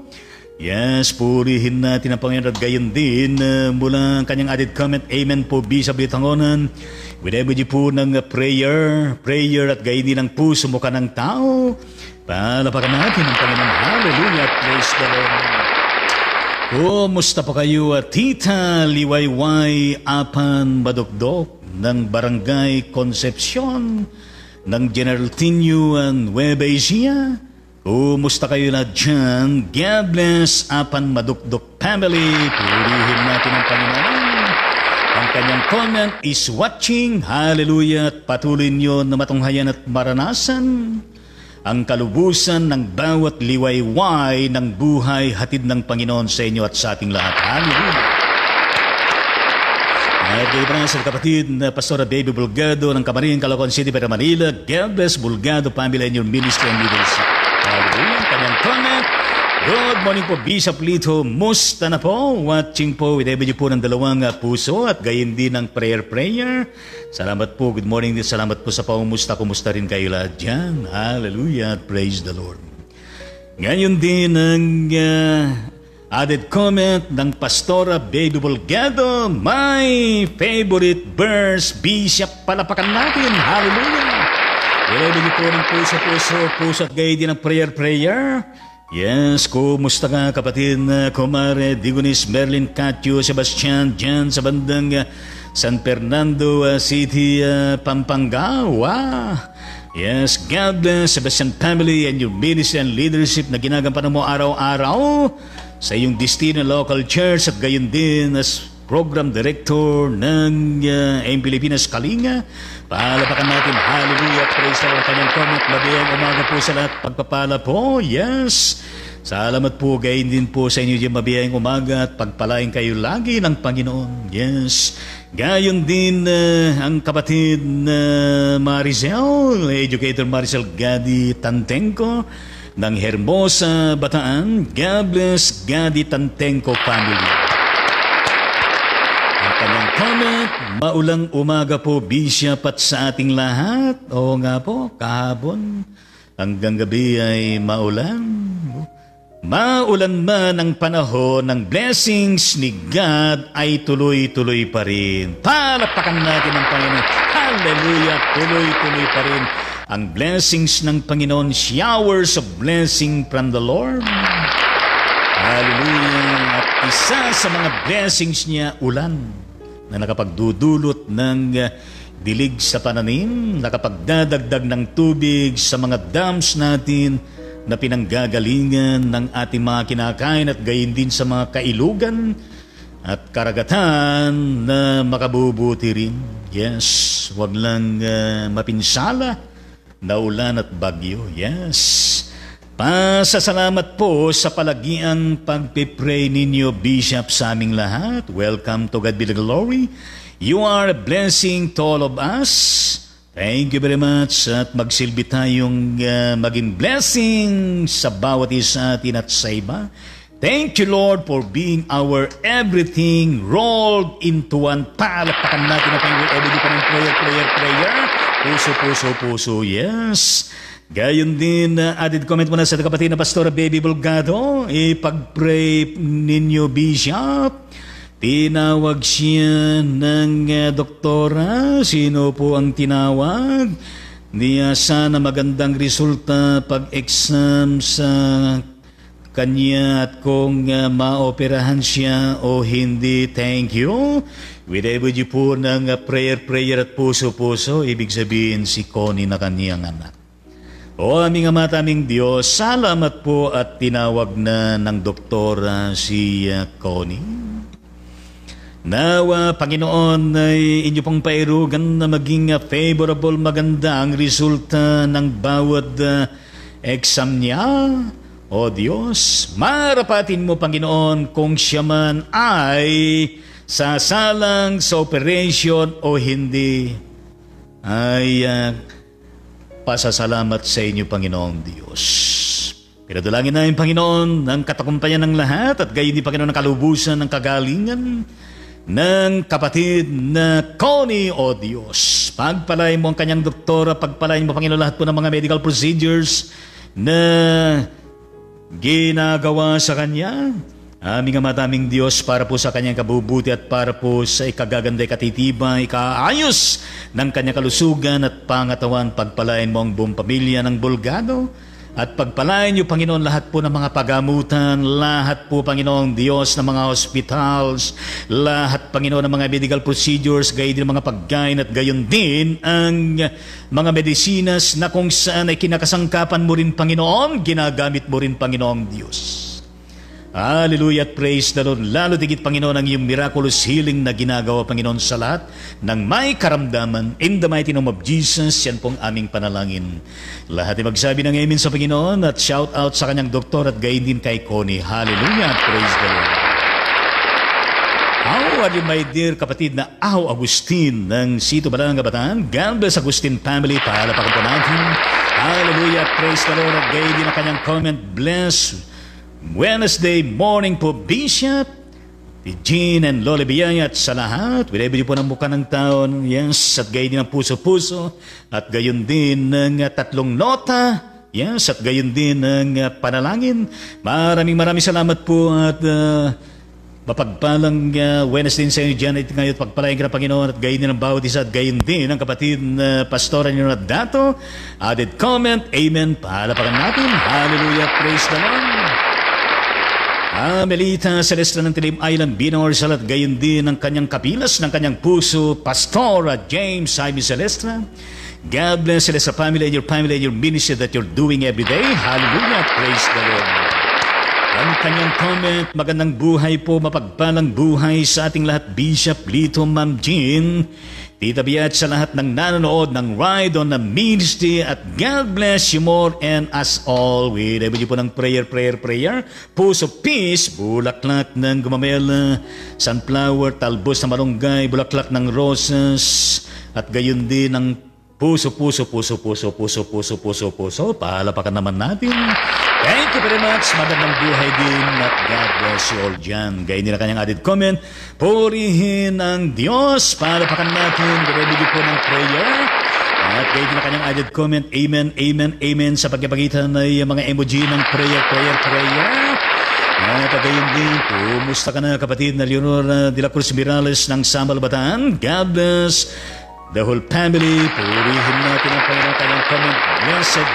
[SPEAKER 1] Yes, purihin natin ang Panginoon at gayon din mula ang kanyang added comment. Amen po, Bishop Leo Tangonan. Winebody po ng prayer at gayon din ang puso, mukha ng tao. Palapakan natin ang Panginoon. Hallelujah, praise the Lord. Kumusta po kayo, Tita Liwayway Apan Badukdok ng Barangay Concepcion ng General Tinuan, Nueva Ecija? Kumusta kayo na dyan? God bless Apan Madukdok family. Purihin natin ang Panginoon. Ang kanyang comment is watching. Hallelujah. At patuloy nyo na matunghayan at maranasan ang kalubusan ng bawat liwayway ng buhay hatid ng Panginoon sa inyo at sa ating lahat. Hallelujah. At iba sa kapatid na Pastora Baby Bulgado ng Camarin, Caloocan City, Pero Manila. God bless Bulgado family and your ministry and leadership. Hallelujah. Ang kanyang comment. Good morning po, Bishop Lito. Musta na po? Watching po with every po ng 2 puso at gayon din ng prayer. Salamat po. Good morning din. Salamat po sa paumusta. Kumusta rin kayo lahat dyan. Hallelujah. Praise the Lord. Ngayon din ang added comment ng Pastora Baby Bulgado. My favorite verse, Bishop. Palapakan natin. Hallelujah. Every po ng puso at gayon din ng prayer. Yes, kumusta ka kapatid na Kumare, Digunis, Merlin, Katyo, Sebastian, dyan sa bandang San Fernando City, Pampanga. Wow! Yes, God bless Sebastian family and your ministry and leadership na ginagampanan mo araw-araw sa iyong Destino Local Church at gayon din as Program Director ng AM Pilipinas Kalinga. Palapakan natin. Hallelujah. Praise the Lord. Kanyang comment. Mabiyang umaga po sa lahat. Pagpapala po. Yes. Salamat po. Gayon din po sa inyo dyan. Mabiyang umaga at pagpalain kayo lagi ng Panginoon. Yes. Gayon din ang kapatid na Maricel, Educator Maricel Gadi Tantenko ng Hermosa, Bataan. God bless Gadi Tantenko family. Kanyang comment, maulang umaga po, Bishop, at sa ating lahat. Oo nga po, kahapon, hanggang gabi ay maulan. Maulan man ang panahon ng blessings ni God ay tuloy-tuloy pa rin. Palapakan natin ang Panginoon. Hallelujah, tuloy-tuloy pa rin ang blessings ng Panginoon, showers of blessing from the Lord. Hallelujah. At isa sa mga blessings niya, ulan na nakapagdudulot ng dilig sa pananim, nakapagdadagdag ng tubig sa mga dams natin na pinanggagalingan ng ating mga kinakain at gayon din sa mga kailugan at karagatan na makabubuti rin. Yes, wag lang mapinsala na ulan at bagyo. Yes. Pasasalamat po sa palagiang pagpipray ninyo, Bishop, sa aming lahat. Welcome to God be the glory. You are a blessing to all of us. Thank you very much. At magsilbi tayong maging blessing sa bawat isa atin at sa iba. Thank you, Lord, for being our everything rolled into one. Palakpakan natin na tayo with every pa ng prayer. Puso. Yes. Gayon din, added comment mo na sa kapatid na Pastora Baby Bulgado. Ipag-pray ninyo, Bishop. Tinawag siya ng doktora. Sino po ang tinawag? Niya sana magandang resulta pag-exam sa kanya at kung maoperahan siya o hindi. Thank you. Whatever you po ng prayer at puso, ibig sabihin si Connie na kaniyang anak. O aming ama at aming Diyos, salamat po at tinawag na ng doktora si Connie. Nawa, Panginoon, ay inyo pong pairugan na maging favorable, maganda ang resulta ng bawat exam niya. O Diyos, marapatin mo, Panginoon, kung siya man ay sasalang sa operation o hindi, ay pasasalamat sa inyo, Panginoong Diyos. Pinadalangin namin, Panginoon, ng katakumpayan ng lahat at gayon din, Panginoon, ng kalubusan ng kagalingan ng kapatid na Connie, o Diyos. Pagpalain mo ang kanyang doktora, pagpalain mo, Panginoon, lahat po ng mga medical procedures na ginagawa sa kanya. Aming ama, aming Diyos, para po sa kanyang kabubuti at para po sa ikagaganda, ikatitibay, ikaayos ng kanyang kalusugan at pangatawan, pagpalain mo ang buong pamilya ng Bulgado at pagpalain niyo, Panginoon, lahat po ng mga pagamutan, lahat po, Panginoon Diyos, ng mga hospitals, lahat, Panginoon, ng mga medical procedures, gayon din mga pagkain at gayon din ang mga medisinas na kung saan ay kinakasangkapan mo rin, Panginoon, ginagamit mo rin, Panginoong Diyos. Hallelujah at praise the Lord. Lalo tigit, Panginoon, ang iyong miraculous healing na ginagawa, Panginoon, sa lahat ng may karamdaman. In the mighty name of Jesus, yan pong aming panalangin. Lahat ay magsabi ng amen sa Panginoon at shout out sa kanyang doktor at gayon din kay Connie. Hallelujah at praise the Lord. How are you, my dear kapatid na Aw Agustin ng Sito Balang Kabataan? God bless Agustin family. Pahalapakan po natin. Hallelujah at praise the Lord. At gayon din ang kanyang comment. Bless Wednesday morning po, Bishop, Jean and Loli Biyaya at sa lahat. Whatever po ng buka ng taon. Yes, at gayon din ang puso-puso. At gayon din ng tatlong nota. Yes, at gayon din ng panalangin. Maraming salamat po at mapagpalang Wednesday sa inyo dyan. At ngayon pagpalain ka ng Panginoon at gayon din ang bawat isa at gayon din ang kapatid na Pastora niyo na dato. Added comment, amen. Pahalapakan natin. Hallelujah, praise the Lord. Melita Celestra ng Tilim Island, Binor, Salat, gayon din ang kanyang kapilas, ng kanyang puso, Pastora James Jaime Celestra. God bless Celestra family and your ministry that you're doing every day. Hallelujah, praise the Lord. Ang kanyang comment, magandang buhay po, mapagpalang buhay sa ating lahat, Bishop Lito, Ma'am Jean, Tita Bia, at sa lahat ng nanonood ng Ride on the Ministry, at God bless you more and us all. Whatever you po ng prayer. Puso peace, bulaklak ng gumamela, sunflower, talbos na malunggay, bulaklak ng roses, at gayon din ng puso. Pahalapakan naman natin. Thank you very much. Magandang buhay din at God bless you all dyan. Gayon nila kanyang added comment. Purihin ang Diyos. Palapakan natin. Ready po ng prayer. At gayon nila kanyang added comment. Amen. Sa pagkapagitan ng mga emoji ng prayer. At gayon din, kumusta ka na kapatid na Leonor de la Cruz Mirales ng Sambal Bataan? God bless the whole family. Purihin natin ang kanyang comment. Blessed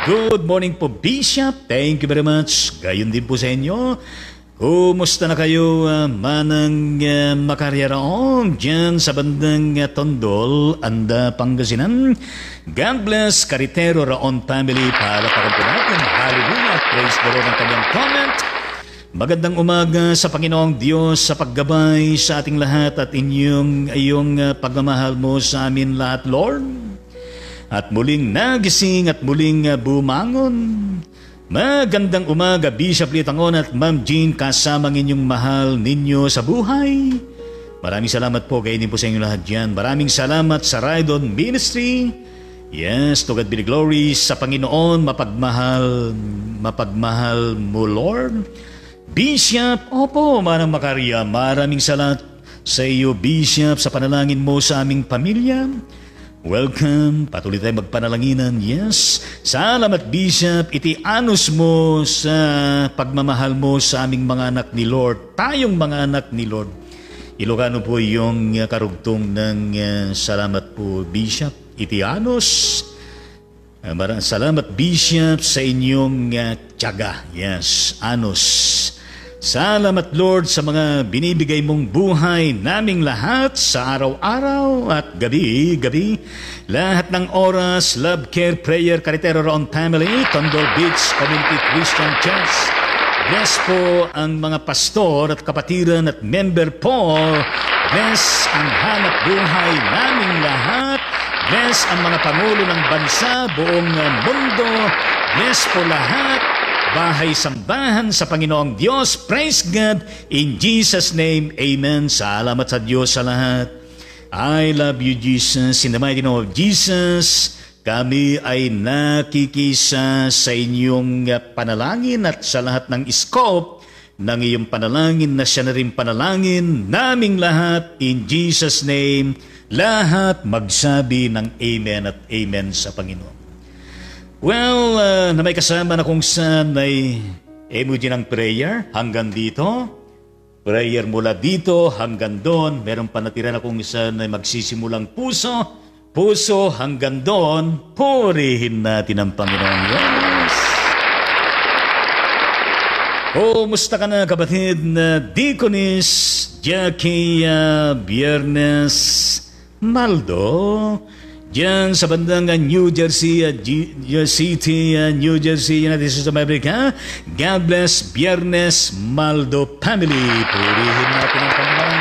[SPEAKER 1] good morning po, Bishop. Thank you very much. Gayon din po sa inyo. Kumusta na kayo, manang makaryaraong dyan sa bandang Tondol, Anda, Pangasinan? God bless, Karitero Raon family. Para po natin. Hallelujah. Praise the Lord ang kanyang comment. Magandang umaga sa Panginoong Diyos sa paggabay sa ating lahat at iyong pagmamahal mo sa amin lahat, Lord. At muling nagising at muling bumangon. Magandang umaga, Bishop Litangon at Ma'am Jean, kasama inyong mahal ninyo sa buhay. Maraming salamat po, gayon din po sa inyo lahat dyan. Maraming salamat sa Ride on Ministry. Yes, to God be the glory sa Panginoon, mapagmahal mo, Lord. Bishop, opo, Manang Makarya, maraming salamat sa iyo, Bishop, sa panalangin mo sa aming pamilya. Welcome. Patuloy tayo magpanalanginan. Yes. Salamat, Bishop. Iti-anos mo sa pagmamahal mo sa aming mga anak ni Lord. Tayong mga anak ni Lord. Ilocano po yung karugtong ng salamat po, Bishop. Iti-anos. Salamat, Bishop, sa inyong tiyaga. Yes, anos. Salamat, Lord, sa mga binibigay mong buhay naming lahat sa araw-araw at gabi-gabi. Lahat ng oras, love, care, prayer, Carretero Round Family, Tondo Beach Community Christian Church. Bless po ang mga pastor at kapatiran at member po. Bless ang hanap buhay naming lahat. Bless ang mga pangulo ng bansa, buong mundo. Bless po lahat. Bahay-sambahan sa Panginoong Diyos. Praise God. In Jesus' name, Amen. Salamat sa Diyos sa lahat. I love you, Jesus. In the mighty name of Jesus, kami ay nakikisa sa inyong panalangin at sa lahat ng scope ng iyong panalangin na siya na rin panalangin naming lahat. In Jesus' name, lahat magsabi ng Amen at Amen sa Panginoon. Well, na may kasama na kung saan ay emoji ng prayer hanggang dito. Prayer mula dito hanggang doon. Meron pa natira na kung saan ay magsisimulang puso. Puso hanggang doon. Purihin natin ang Panginoon. Yes! Musta ka na, kapatid na Deaconess Jackie Biernes Maldo, diyan sa bandang New Jersey, City, New Jersey, United States of America. God bless Biernes Maldo family. Purihin natin ang Panginoon.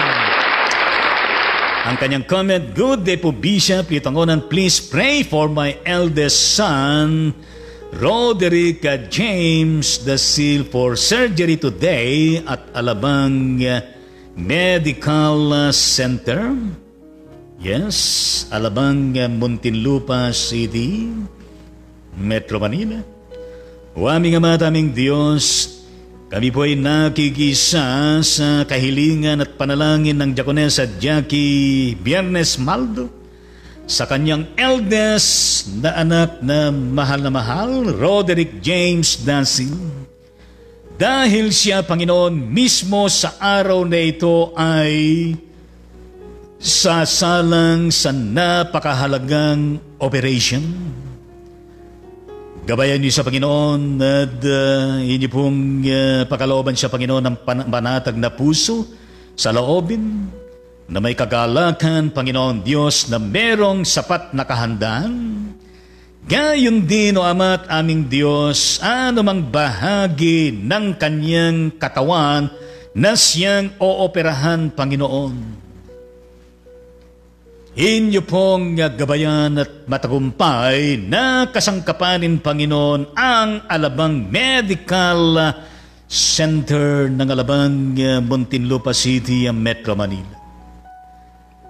[SPEAKER 1] Ang kanyang comment, good day po, Bishop. Itangonan, please pray for my eldest son, Roderick James Da Sil, for surgery today at Alabang Medical Center. Yes, Alabang Muntinlupa City, Metro Manila. O aming Ama at aming Diyos, kami po ay nakikisa sa kahilingan at panalangin ng Diakonesa Jackie Biernes Maldo sa kanyang eldest na anak na mahal, Roderick James Da Sil. Dahil siya, Panginoon, mismo sa araw na ito ay sasalang sa napakahalagang operation. Gabayan niyo sa Panginoon at hindi pong pakalooban siya, Panginoon, ng panatag na puso sa loobin na may kagalakan, Panginoon Diyos, na merong sapat na kahandaan. Gayon din, O Ama at aming Diyos, anumang bahagi ng kanyang katawan na siyang ooperahan, Panginoon. Inyo pong gabayan at matagumpay na kasangkapanin, Panginoon, ang Alabang Medical Center ng Alabang Muntinlupa City, Metro Manila.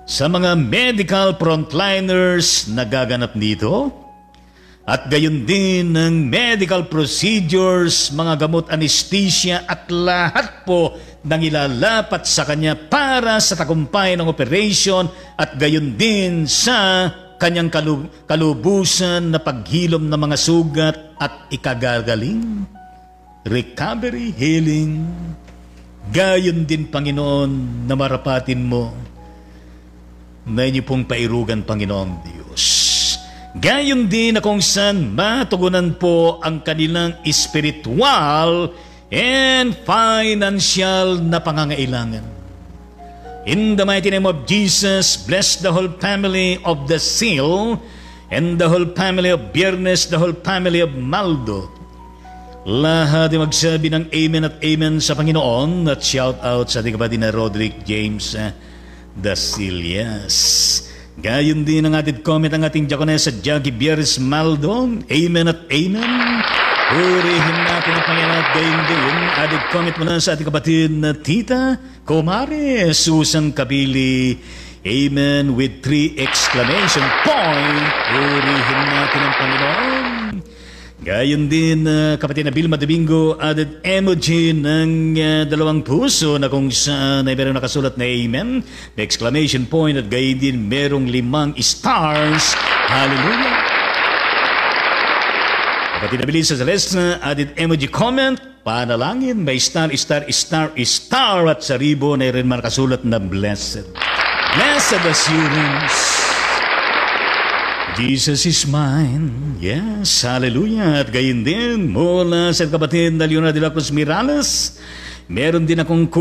[SPEAKER 1] Sa mga medical frontliners na gaganap dito, at gayon din ng medical procedures, mga gamot, anesthesia at lahat po ng ilalapat sa kanya para sa tagumpay ng operation at gayon din sa kanyang kalubusan na paghilom ng mga sugat at ikagagaling, recovery, healing. Gayon din, Panginoon, na marapatin mo na inyo pong pairugan, Panginoong Diyos. Gayon din na kung saan matugunan po ang kanilang spiritual and financial na pangangailangan. In the mighty name of Jesus, bless the whole family of the Sil and the whole family of Biernes, the whole family of Maldo. Lahat ay magsabi ng Amen at Amen sa Panginoon at shout out sa ating kapatid na Roderick James Da Sil. Yes. Gayon din ang ating comment ang ating Diakonesa Jackie Biernes Maldo. Amen at Amen. Purihin natin ang Panginoon at gayon din. Ating comment muna sa ating kapatid na Tita Kumare Susan Kabili. Amen with 3 exclamation point. Purihin natin ang Panginoon. Gayon din, kapatid na Vilma Domingo, added emoji ng 2 puso na kung saan ay meron nakasulat na Amen. May exclamation point at gayon din merong 5 stars. Hallelujah! Kapatid na Melissa Celestina, added emoji comment, panalangin, may star at sa ribbon ay rin nakasulat na blessed. Blessed assurance. Jesus is mine. Yes, hallelujah. At gayon din, mula sa kapatid na Leonardo de la Cruz Mirales, meron din akong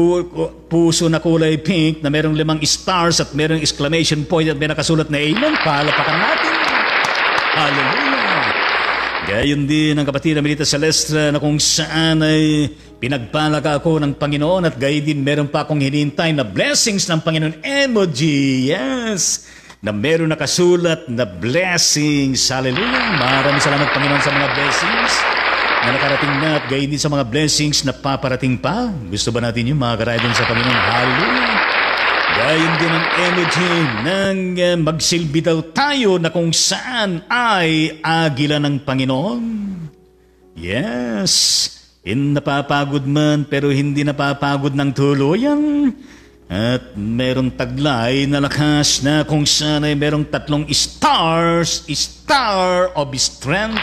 [SPEAKER 1] puso na kulay pink na merong 5 stars at merong exclamation point at may nakasulat na Amen. Palapakan natin. Hallelujah. Gayon din ang kapatid na Melita Celestra na kung saan ay pinagpalaka ako ng Panginoon at gayon din meron pa akong hinihintay na blessings ng Panginoon. Emoji. Yes. Na meron nakasulat na blessings. Hallelujah. Maraming salamat Panginoon sa mga blessings na nakarating na at gayon din sa mga blessings na paparating pa. Gusto ba natin yung mga karayan sa Panginoon? Hallelujah. Gayon din ang energy ng magsilbi daw tayo na kung saan ay agila ng Panginoon. Yes. Napapagod man pero hindi napapagod ng tuluyan. At merong taglay na lakas na kung saan ay merong 3 stars, star of strength.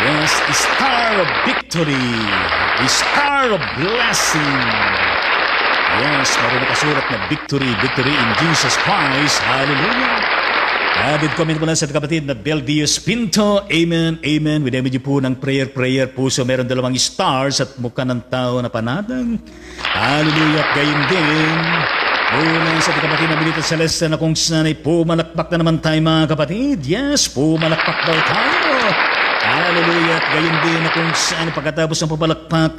[SPEAKER 1] Yes, star of victory, star of blessing. Yes, meron nakasulat na victory in Jesus Christ. Hallelujah. Added comment mo lang sa kapatid na Beldios Pinto. Amen, amen. With emoji po ng prayer. Puso, meron 2 stars at mukha ng tao na panatang. Hallelujah. At gayon din, mula sa kapatid na Melita Celeste na kung saan ay pumalakpak na naman tayo mga kapatid. Yes, pumalakpak daw tayo. Hallelujah. At gayon din na kung saan pagkatapos ng pumalakpak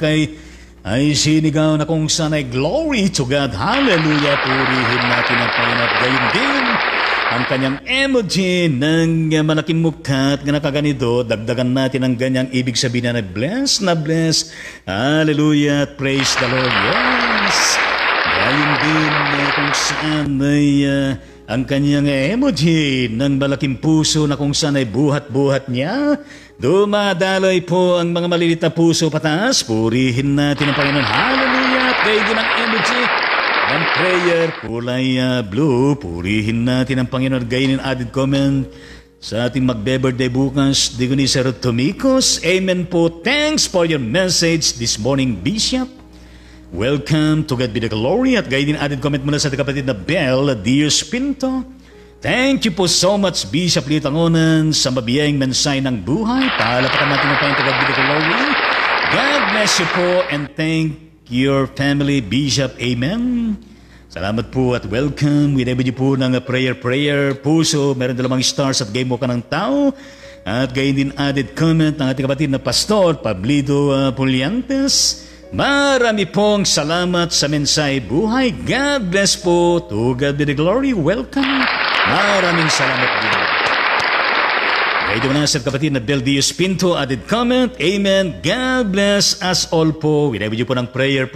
[SPEAKER 1] ay sinigaw na kung saan ay glory to God. Hallelujah. Purihin natin ang Panginoon. At gayon din, ang kanyang emoji ng malaking mukha at nakaganito, dagdagan natin ang ganyang ibig sabihin na bless. Hallelujah. Praise the Lord. Yes. Gayon din kung saan ay ang kanyang emoji ng malaking puso na kung saan ay buhat-buhat niya. Dumadaloy po ang mga malilit na puso pataas. Purihin natin ang Panginoon. Hallelujah. Gayon din ang emoji ang prayer, kulay blue. Purihin natin ang Panginoon. Gayon ang added comment sa ating magbe-birthday bukas, Digonisa Rotomicos. Amen po. Thanks for your message this morning, Bishop. Welcome to God be the glory. At gayon din added comment mula sa ating kapatid na Bel Dios Pinto. Thank you po so much, Bishop Litangonan, sa mabiyayang mensahe ng buhay. Palapakan natin ang Panginoon to God be the glory. God bless you po and thank your family, Bishop. Amen. Salamat po at welcome. Whenever you po ng prayer, puso, meron 2 stars at game mo ka ng tao. At gayon din added comment ng ating kapatid na Pastor Pablito Puliantes. Marami pong salamat sa mensahe buhay. God bless po. To God be the glory. Welcome. Maraming salamat din. Kayo na sa kapatid na Beldios Pinto, added comment, Amen, God bless us all po. Winabid po ng prayer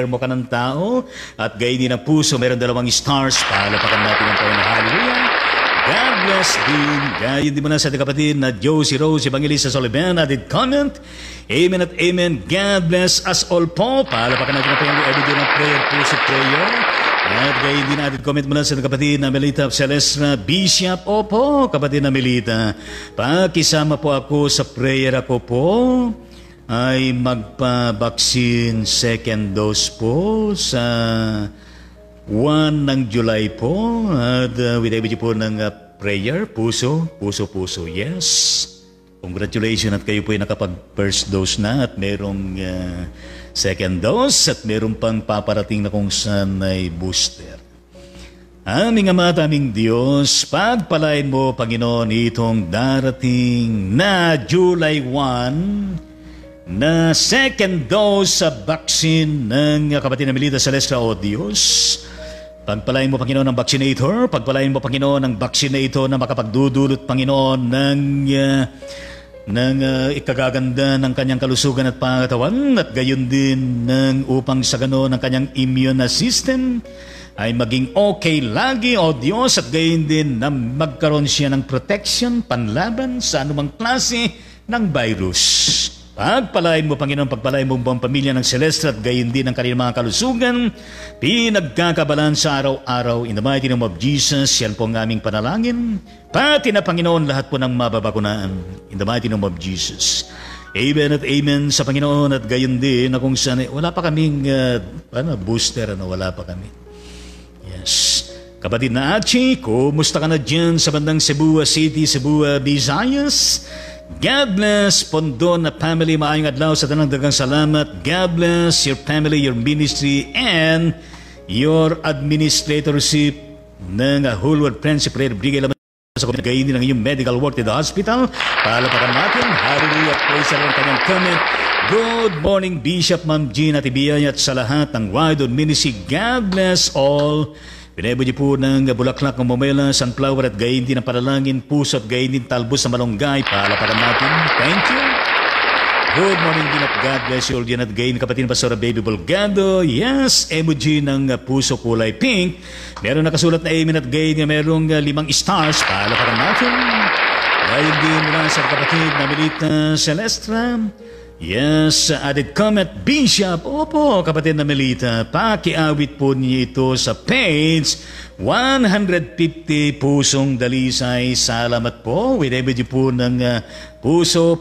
[SPEAKER 1] mo ka ng tao. At gayon din ang puso, meron 2 stars. Palapakan natin ang Panginoon. Hallelujah. God bless din. Gayon din mo na sa kapatid na Josie Rose Evangelista Solivan, added comment, Amen at Amen, God bless us all po. Palapakan natin ang Panginoon. Every day ng prayer. At gayon din added comment mula sa kapatid na Melita Celestra, Bishop. Opo, kapatid na Melita. Pakisama po ako sa prayer ako po ay magpa-vaccine 2nd dose po sa 1 ng July po. At winabid po ng prayer, puso. Yes. Congratulations at kayo po ay nakapag-first dose na at merong 2nd dose at meron pang paparating na kung saan ay booster. Aming Ama at aming Diyos, pagpalain mo, Panginoon, itong darating na July 1 na 2nd dose sa vaccine ng kapatid na Melita Celestra, O Diyos. Pagpalain mo, Panginoon, ang vaccinator. Pagpalain mo, Panginoon, ang vaccinator na makapagdudulot, Panginoon, ng ikagaganda ng kanyang kalusugan at pangatawan at gayon din upang sa ganoon ang kanyang immune system ay maging okay lagi, O Diyos, at gayon din na magkaroon siya ng protection, panlaban sa anumang klase ng virus. Pagpalain mo, Panginoon, pagpalain mo buong pamilya ng Celeste at gayon din ang kanilang mga kalusugan. Pinagkakabalan sa araw-araw. In the mighty name of Jesus, yan po ang aming panalangin. Pati na, Panginoon, lahat po ng mababakunaan. In the mighty name of Jesus. Amen at amen sa Panginoon at gayon din na kung saan, wala pa kaming booster, wala pa kami. Yes. Kapatid na Achi, kumusta ka na dyan sa bandang Cebu City, Cebu, Visayas? God bless Pondon na family, maayong adlaw sa dagang salamat. God bless your family, your ministry, and your administratorship ng Whole World Friendship Prayer Brigade sa gayon ng iyong medical work in the hospital. Palapakan natin. Hallelujah. Praise the Lord. Kanyang comment. Good morning, Bishop Ma'am Gina Tibiyay at sa lahat ng Wide Ministry. God bless all. Pinebo niyo po ng bulaklak ng momela, sunflower at gayon din ang panalangin, puso at gayon din talbos na malunggay. Palapakan natin. Thank you. Good morning din at God bless you all din at gayon kapatid Pastor Baby Bulgado. Yes, emoji ng puso kulay pink. Meron nakasulat na amen at gayon nga merong 5 stars. Palapakan natin. Gayon din mula sa kapatid na Melita Celestra. Yes, added comment, Bishop. Opo, kapatid na Melita, pakiawit po niyo ito sa page 150 Pusong Dalisay. Salamat po. Whenever niyo po ng puso,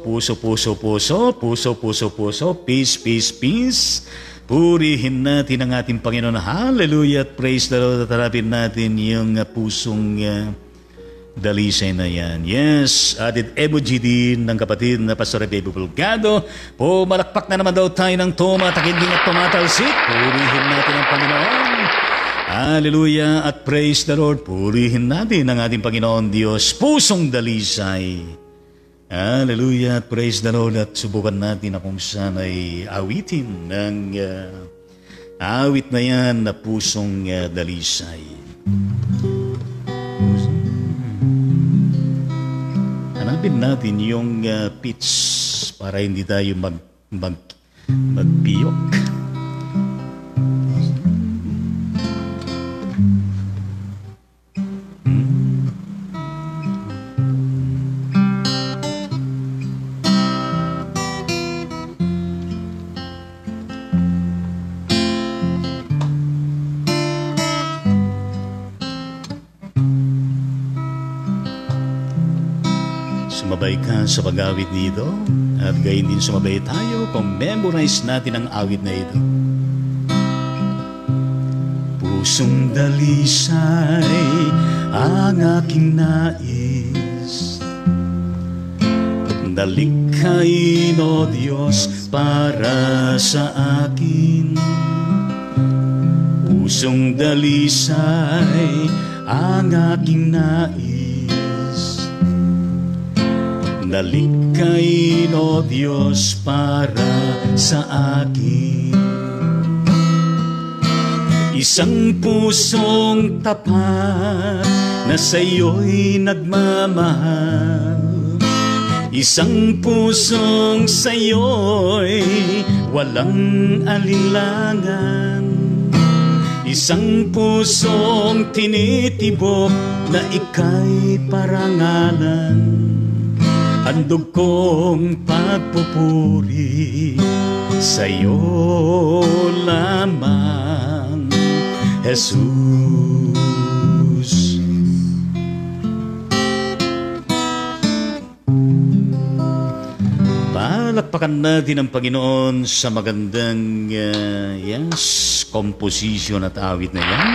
[SPEAKER 1] peace, peace, peace. Purihin natin ang ating Panginoon. Hallelujah at praise the Lord. At harapin natin yung pusong dalisay na yan. Yes, added emoji din ng kapatid na Pastor Baby Bulgado. Pumalakpak na naman daw tayo ng tumatakinding at tumatalsik. Purihin natin ang Panginoon. Hallelujah at praise the Lord. Purihin natin ang ating Panginoon Diyos. Pusong dalisay. Hallelujah at praise the Lord. At subukan natin na kung saan ay awitin ng awit na yan na pusong dalisay. Hanapin natin yung pitch para hindi tayo magpiyok. Sumabay ka sa pag-awit dito at gayon din sumabay tayo kung memorize natin ang awit na ito. Pusong dalisay ang aking nais, dalikhain o Diyos para sa akin. Pusong dalisay ang aking nais, dalikhain o Diyos para sa akin. Isang pusong tapat na sa'yo'y nagmamahal, isang pusong sa'yo'y walang alinlangan, isang pusong tinitibok na ika'y parangalan. Handog kong pagpupuri sa'yo lamang, Jesus. Palakpakan natin ang Panginoon sa magandang komposisyon at awit na yan.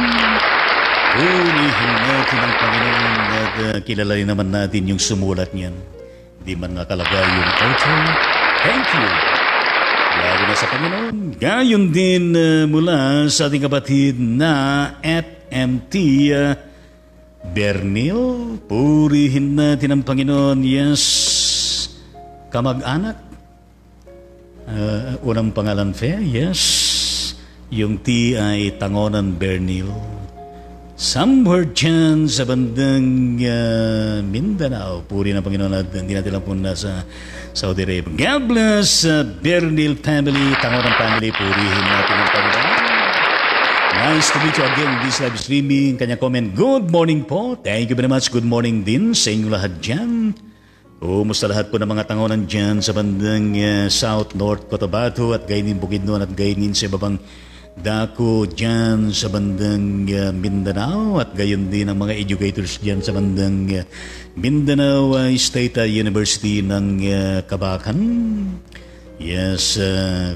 [SPEAKER 1] Purihin natin ang Panginoon at kilalanin naman natin yung sumulat niyan. Di man nakalagay yung author. Thank you. Lalo na sa Panginoon. Gayon din mula sa ating kapatid na FMT Bernil. Purihin natin ang Panginoon. Yes. Kamag-anak. Unang pangalan Fe. Yes. Yung T ay Tangonan Bernil. Somewhere dyan sa bandang Mindanao. Puri ng Panginoon at hindi natin lang po nasa Saudi Arabia. God bless Bernil family, Tangonan family. Purihin natin ang Panginoon. Nice to meet you again in this live streaming. Kanya comment, good morning po. Thank you very much. Good morning din sa inyong lahat dyan. Kumusta lahat po ng mga tangonan dyan sa bandang South, North, Cotabato at gayon din Bukidnon at gayon din sa ibabang dako dyan sa bandang Mindanao at gayon din ang mga educators dyan sa bandang Mindanao State University ng Kabakan. Yes,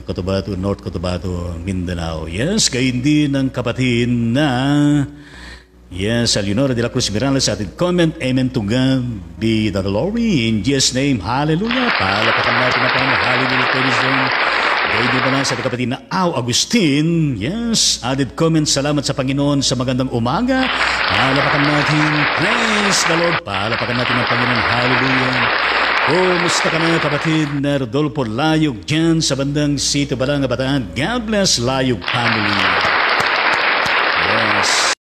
[SPEAKER 1] Cotabato, North Cotabato, Mindanao. Yes, gayon din ang kapatid na yes, Leonora de la Cruz Mirales sa ating comment. Amen to God be the glory. In Jesus' name, hallelujah. Palapakan natin na Panginoon. Hallelujah, praise Him. Gaya din ba lang sa ating kapatid na Au Agustin. Yes, added comment. Salamat sa Panginoon sa magandang umaga. Palapakan natin. Praise the Lord. Palapakan natin ang Panginoon. Hallelujah. Kumusta ka na kapatid na Rodolfo Layog dyan sa bandang Sito Balanga, Bataan. God bless Layog family. Yes.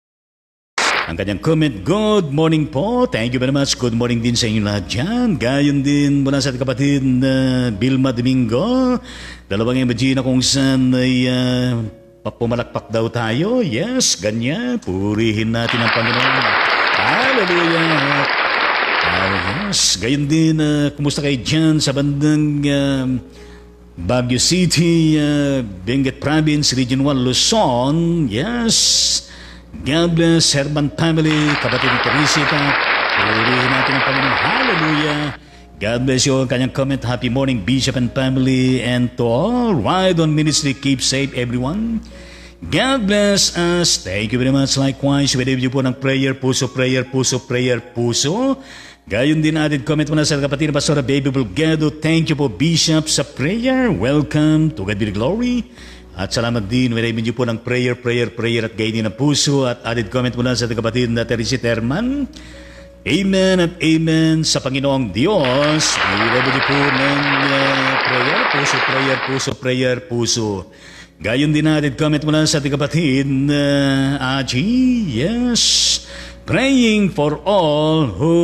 [SPEAKER 1] Ang kanyang comment, good morning po. Thank you very much. Good morning din sa inyo lahat dyan. Gayon din mula sa ating kapatid na Vilma Domingo. Dalawang emoji na kung saan ay pumalakpak daw tayo. Yes, ganyan. Purihin natin ang Panginoon. Hallelujah. Yes, gayon din. Kumusta kayo dyan sa bandang Baguio City, Benguet Province, Region 1, Luzon. Yes. God bless Herman family, kapatid ni Teresita. Purihin natin ang Panginoon. Hallelujah. God bless you. Kanyang comment, happy morning Bishop and family, and to all Ride on Ministry, keep safe everyone. God bless us. Thank you very much. Likewise, we review po ng prayer, puso, prayer, puso, prayer, puso. Gayon din added comment mo na sa kapatid na Pastora Baby Bulgado. Thank you po Bishop sa prayer. Welcome to God be the glory. At salamat din, maraming niyo po ng prayer at gayon din ng puso. At added comment mula sa kapatid na Teresita Herman. Amen at amen sa Panginoong Diyos. Maraming niyo po ng prayer, puso, prayer, puso. Gayon din added comment mula sa kapatid na Aji. Yes, praying for all who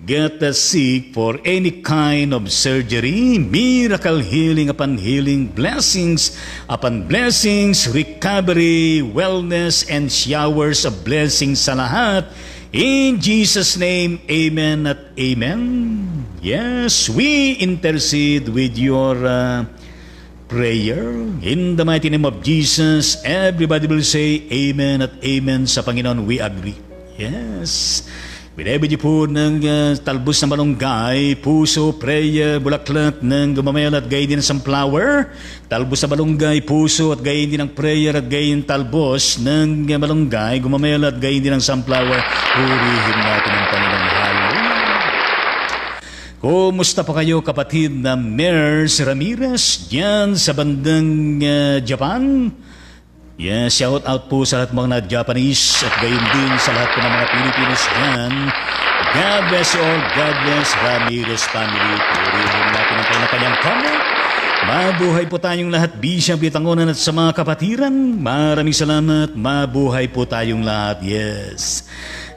[SPEAKER 1] get sick for any kind of surgery, miracle healing upon healing, blessings upon blessings, recovery, wellness, and showers of blessings sa lahat. In Jesus' name, amen at amen. Yes, we intercede with your prayer. In the mighty name of Jesus, everybody will say amen at amen sa Panginoon. We agree. Yes. Binebe niyo po ng talbos na malunggay, puso, prayer, bulaklak ng gumamayal at gayon din ng sunflower. Talbos na malunggay, puso at gayon din ng prayer at gayon talbos ng malunggay, gumamayal at gayon din ng sunflower. Purihin natin ang Panginoon. Hallelujah. Kumusta pa kayo kapatid na Mers Ramirez diyan sa bandang Japan? Yes, shout out po sa lahat mga Japanese at gayon din sa lahat po ng mga Pilipinos dyan. God bless you all. God bless Ramirez family. Purihin natin ang kanyang comment. Mabuhay po tayong lahat, Bishop Litangonan at sa mga kapatiran. Maraming salamat. Mabuhay po tayong lahat. Yes.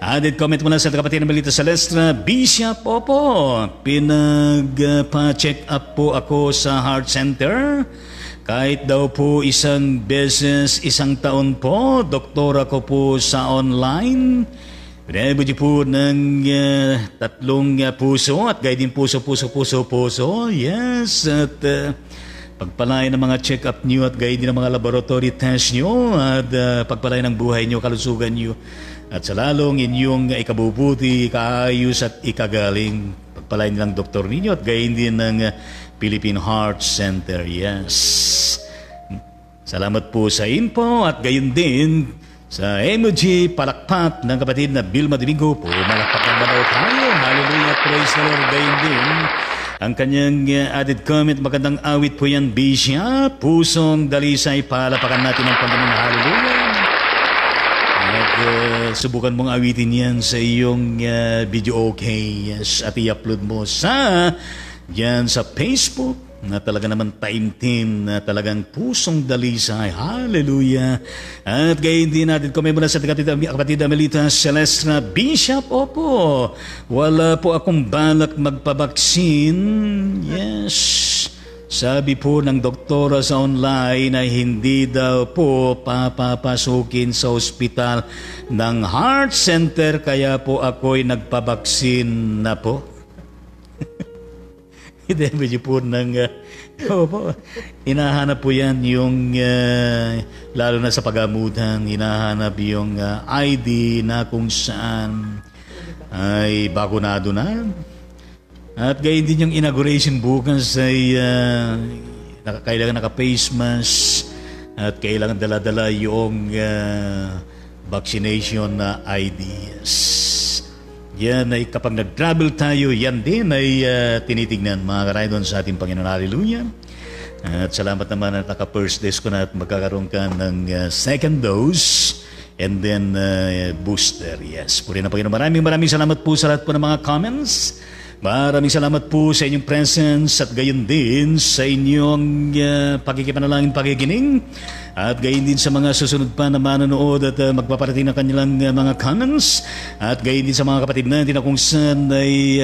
[SPEAKER 1] Added comment muna sa kapatid na Melita Celestra. Bishop, opo, pinagpa-check up po ako sa Heart Center. Kahit daw po isang beses, isang taon po, doktora ko po sa online. Pinabudi po ng tatlong puso at gayon din puso. Yes, at pagpalain ng mga check-up nyo at gayon din ng mga laboratory test nyo at pagpalain ng buhay nyo, kalusugan nyo. At sa lalong inyong ikabubuti, kaayos at ikagaling. Pagpalain nilang doktor ninyo at gayon din ng Philippine Heart Center. Yes. Salamat po sa info at gayon din sa emoji palakpak ng kapatid na Vilma Domingo po. Malakpak ang banaw tayo. Hallelujah. Praise the Lord. Gayon din ang kanyang added comment. Magandang awit po yan, Bishop. Pusong dalisay. Palapakan natin ang Panginoon. Hallelujah. At subukan mong awitin yan sa iyong video okay. Yes. At i-upload mo sa yan sa Facebook na talaga naman time-team na talagang pusong dalisay. Hallelujah. At gayon din natin kung may mula sa kapatid Melita Celestra. Bishop, opo, wala po akong balak magpabaksin. Yes. Sabi po ng doktora sa online na hindi daw po papapasukin sa ospital ng Heart Center kaya po ako'y nagpabaksin na po. i-debit nyo po ng, opo, hinahanap po yan yung, lalo na sa pagamutan, hinahanap yung ID na kung saan ay bakunado na. At gayon din yung inauguration bukas ay kailangan naka-face mask at kailangan dala-dala yung vaccination na IDs. Yan ay kapag nag-travel tayo, yan din ay tinitignan mga karaydon sa ating Panginoon. Hallelujah. At salamat naman at naka-first desk ko na at magkakaroon ka ng second dose and then booster. Yes. Puri na Panginoon. Maraming salamat po sa lahat po ng mga comments. Maraming salamat po sa inyong presence at gayon din sa inyong pakikipanalangin, pakikinig at gayon din sa mga susunod pa na manonood at magpaparating ng kanilang mga comments at gayon din sa mga kapatid natin na kung saan ay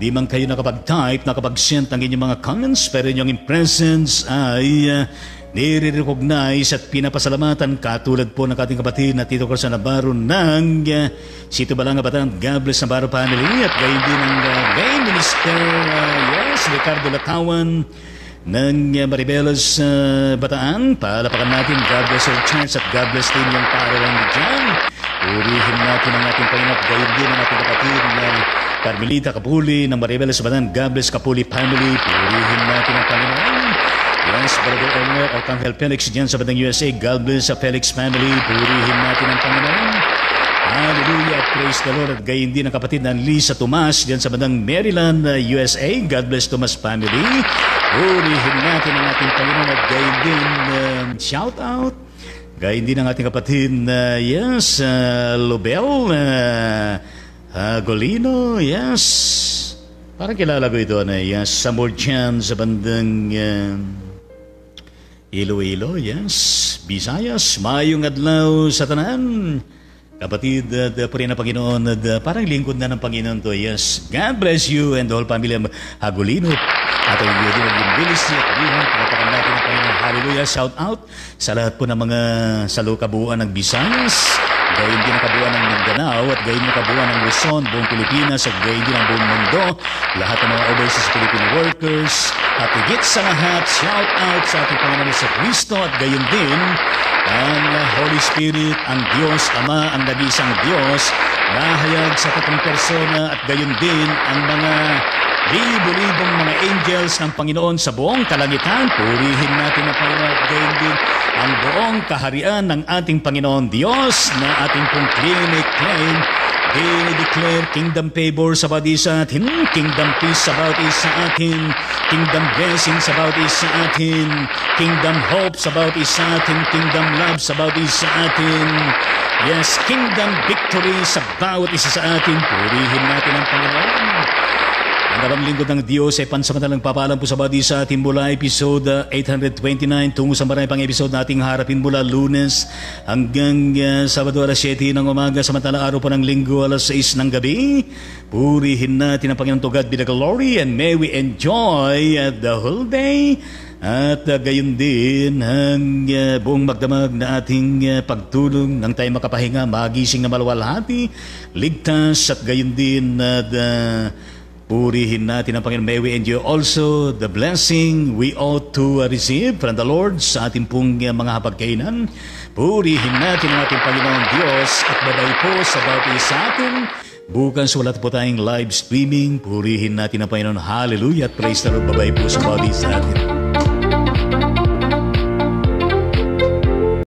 [SPEAKER 1] di man kayo nakapag-type, nakapag-send ang inyong mga comments pero inyong presence ay nire-recognize at pinapasalamatan katulad po ng ating kapatid na Tito Corsa Navarro ng Sito Balanga Bataan. God bless Navarro family at gayon din ang Main Minister Ricardo Latawan ng Maribelas Bataan. Palapakan natin, God bless our church at God bless din yung paaralan dyan. Purihin natin ang ating Panginoon at gayon din ang ating kapatid na Carmelita Kapuli ng Maribelas Bataan. God bless Kapuli family. Purihin natin ang Panginoon. Yes, Brother Elmer Arcangel Felix dyan sa Batang USA. God bless sa Felix family. Purihin natin ang Panginoon. Hallelujah. Praise the Lord. At gayon din ang kapatid na Lisa Tomas dyan sa Batang Maryland, USA. God bless Tomas family. Purihin natin ang ating Panginoon. At gayon din shout out. Gayon din ang ating kapatid na Lobel Golino. Yes. Parang kilala ko ito na Samor dyan sa bandang Iloilo, yes. Visayas, mayong adlaw sa tanan. Kapatid, puri na Panginoon, parang lingkod na ng Panginoon to, yes. God bless you and the whole family of Hagulino. At ang iyo din ang bilis at buhay. Pagkakaroon natin ng Panginoon. Hallelujah, shout out sa lahat po ng mga kabuuan ng Visayas. Gayon din ang kabuuan ng Mindanao at gayon din ang kabuuan ng Luzon, buong Pilipinas at gayon din ang buong mundo. Lahat ng mga overseas Filipino workers. At higit sa lahat, shout out sa ating Panginoon sa Kristo at gayon din ang Holy Spirit, ang Diyos, Ama, ang nag-iisang Diyos, nahayag sa tatlong persona at gayon din ang mga libo-libong mga angels ng Panginoon sa buong kalangitan. Purihin natin ang Panginoon at gayon din ang buong kaharian ng ating Panginoon Diyos na ating pong claim. Declare kingdom favor sa bawat isa atin, kingdom peace sa bawat isa atin, kingdom blessings sa bawat isa atin, kingdom hope sa bawat isa atin, kingdom love sa bawat isa atin. Yes, kingdom victory sa bawat isa sa atin. Purihin natin ang Panginoon. Ang dalawang lingkod ng Diyos ay pansamantalang papalam po sa bawat isa atin mula episode 829 tungo sa marami pang episode nating harapin mula Lunes hanggang Sabado alas 7 ng umaga samantalang araw po ng Linggo alas 6 ng gabi. Purihin natin ang Panginoon. To God be the glory and may we enjoy the whole day. At gayon din ang buong magdamag na ating pagtulong nang tayo makapahinga, magising na maluwalhati, ligtas at gayon din purihin natin ang Panginoon. May we enjoy also the blessing we ought to receive from the Lord sa ating pong mga hapagkainan. Purihin natin ang ating Panginoon Diyos at babay po sa bawat isa atin. Bukas wala po tayong live streaming. Purihin natin ang Panginoon. Hallelujah at praise the Lord. Babay po sa bawat isa atin.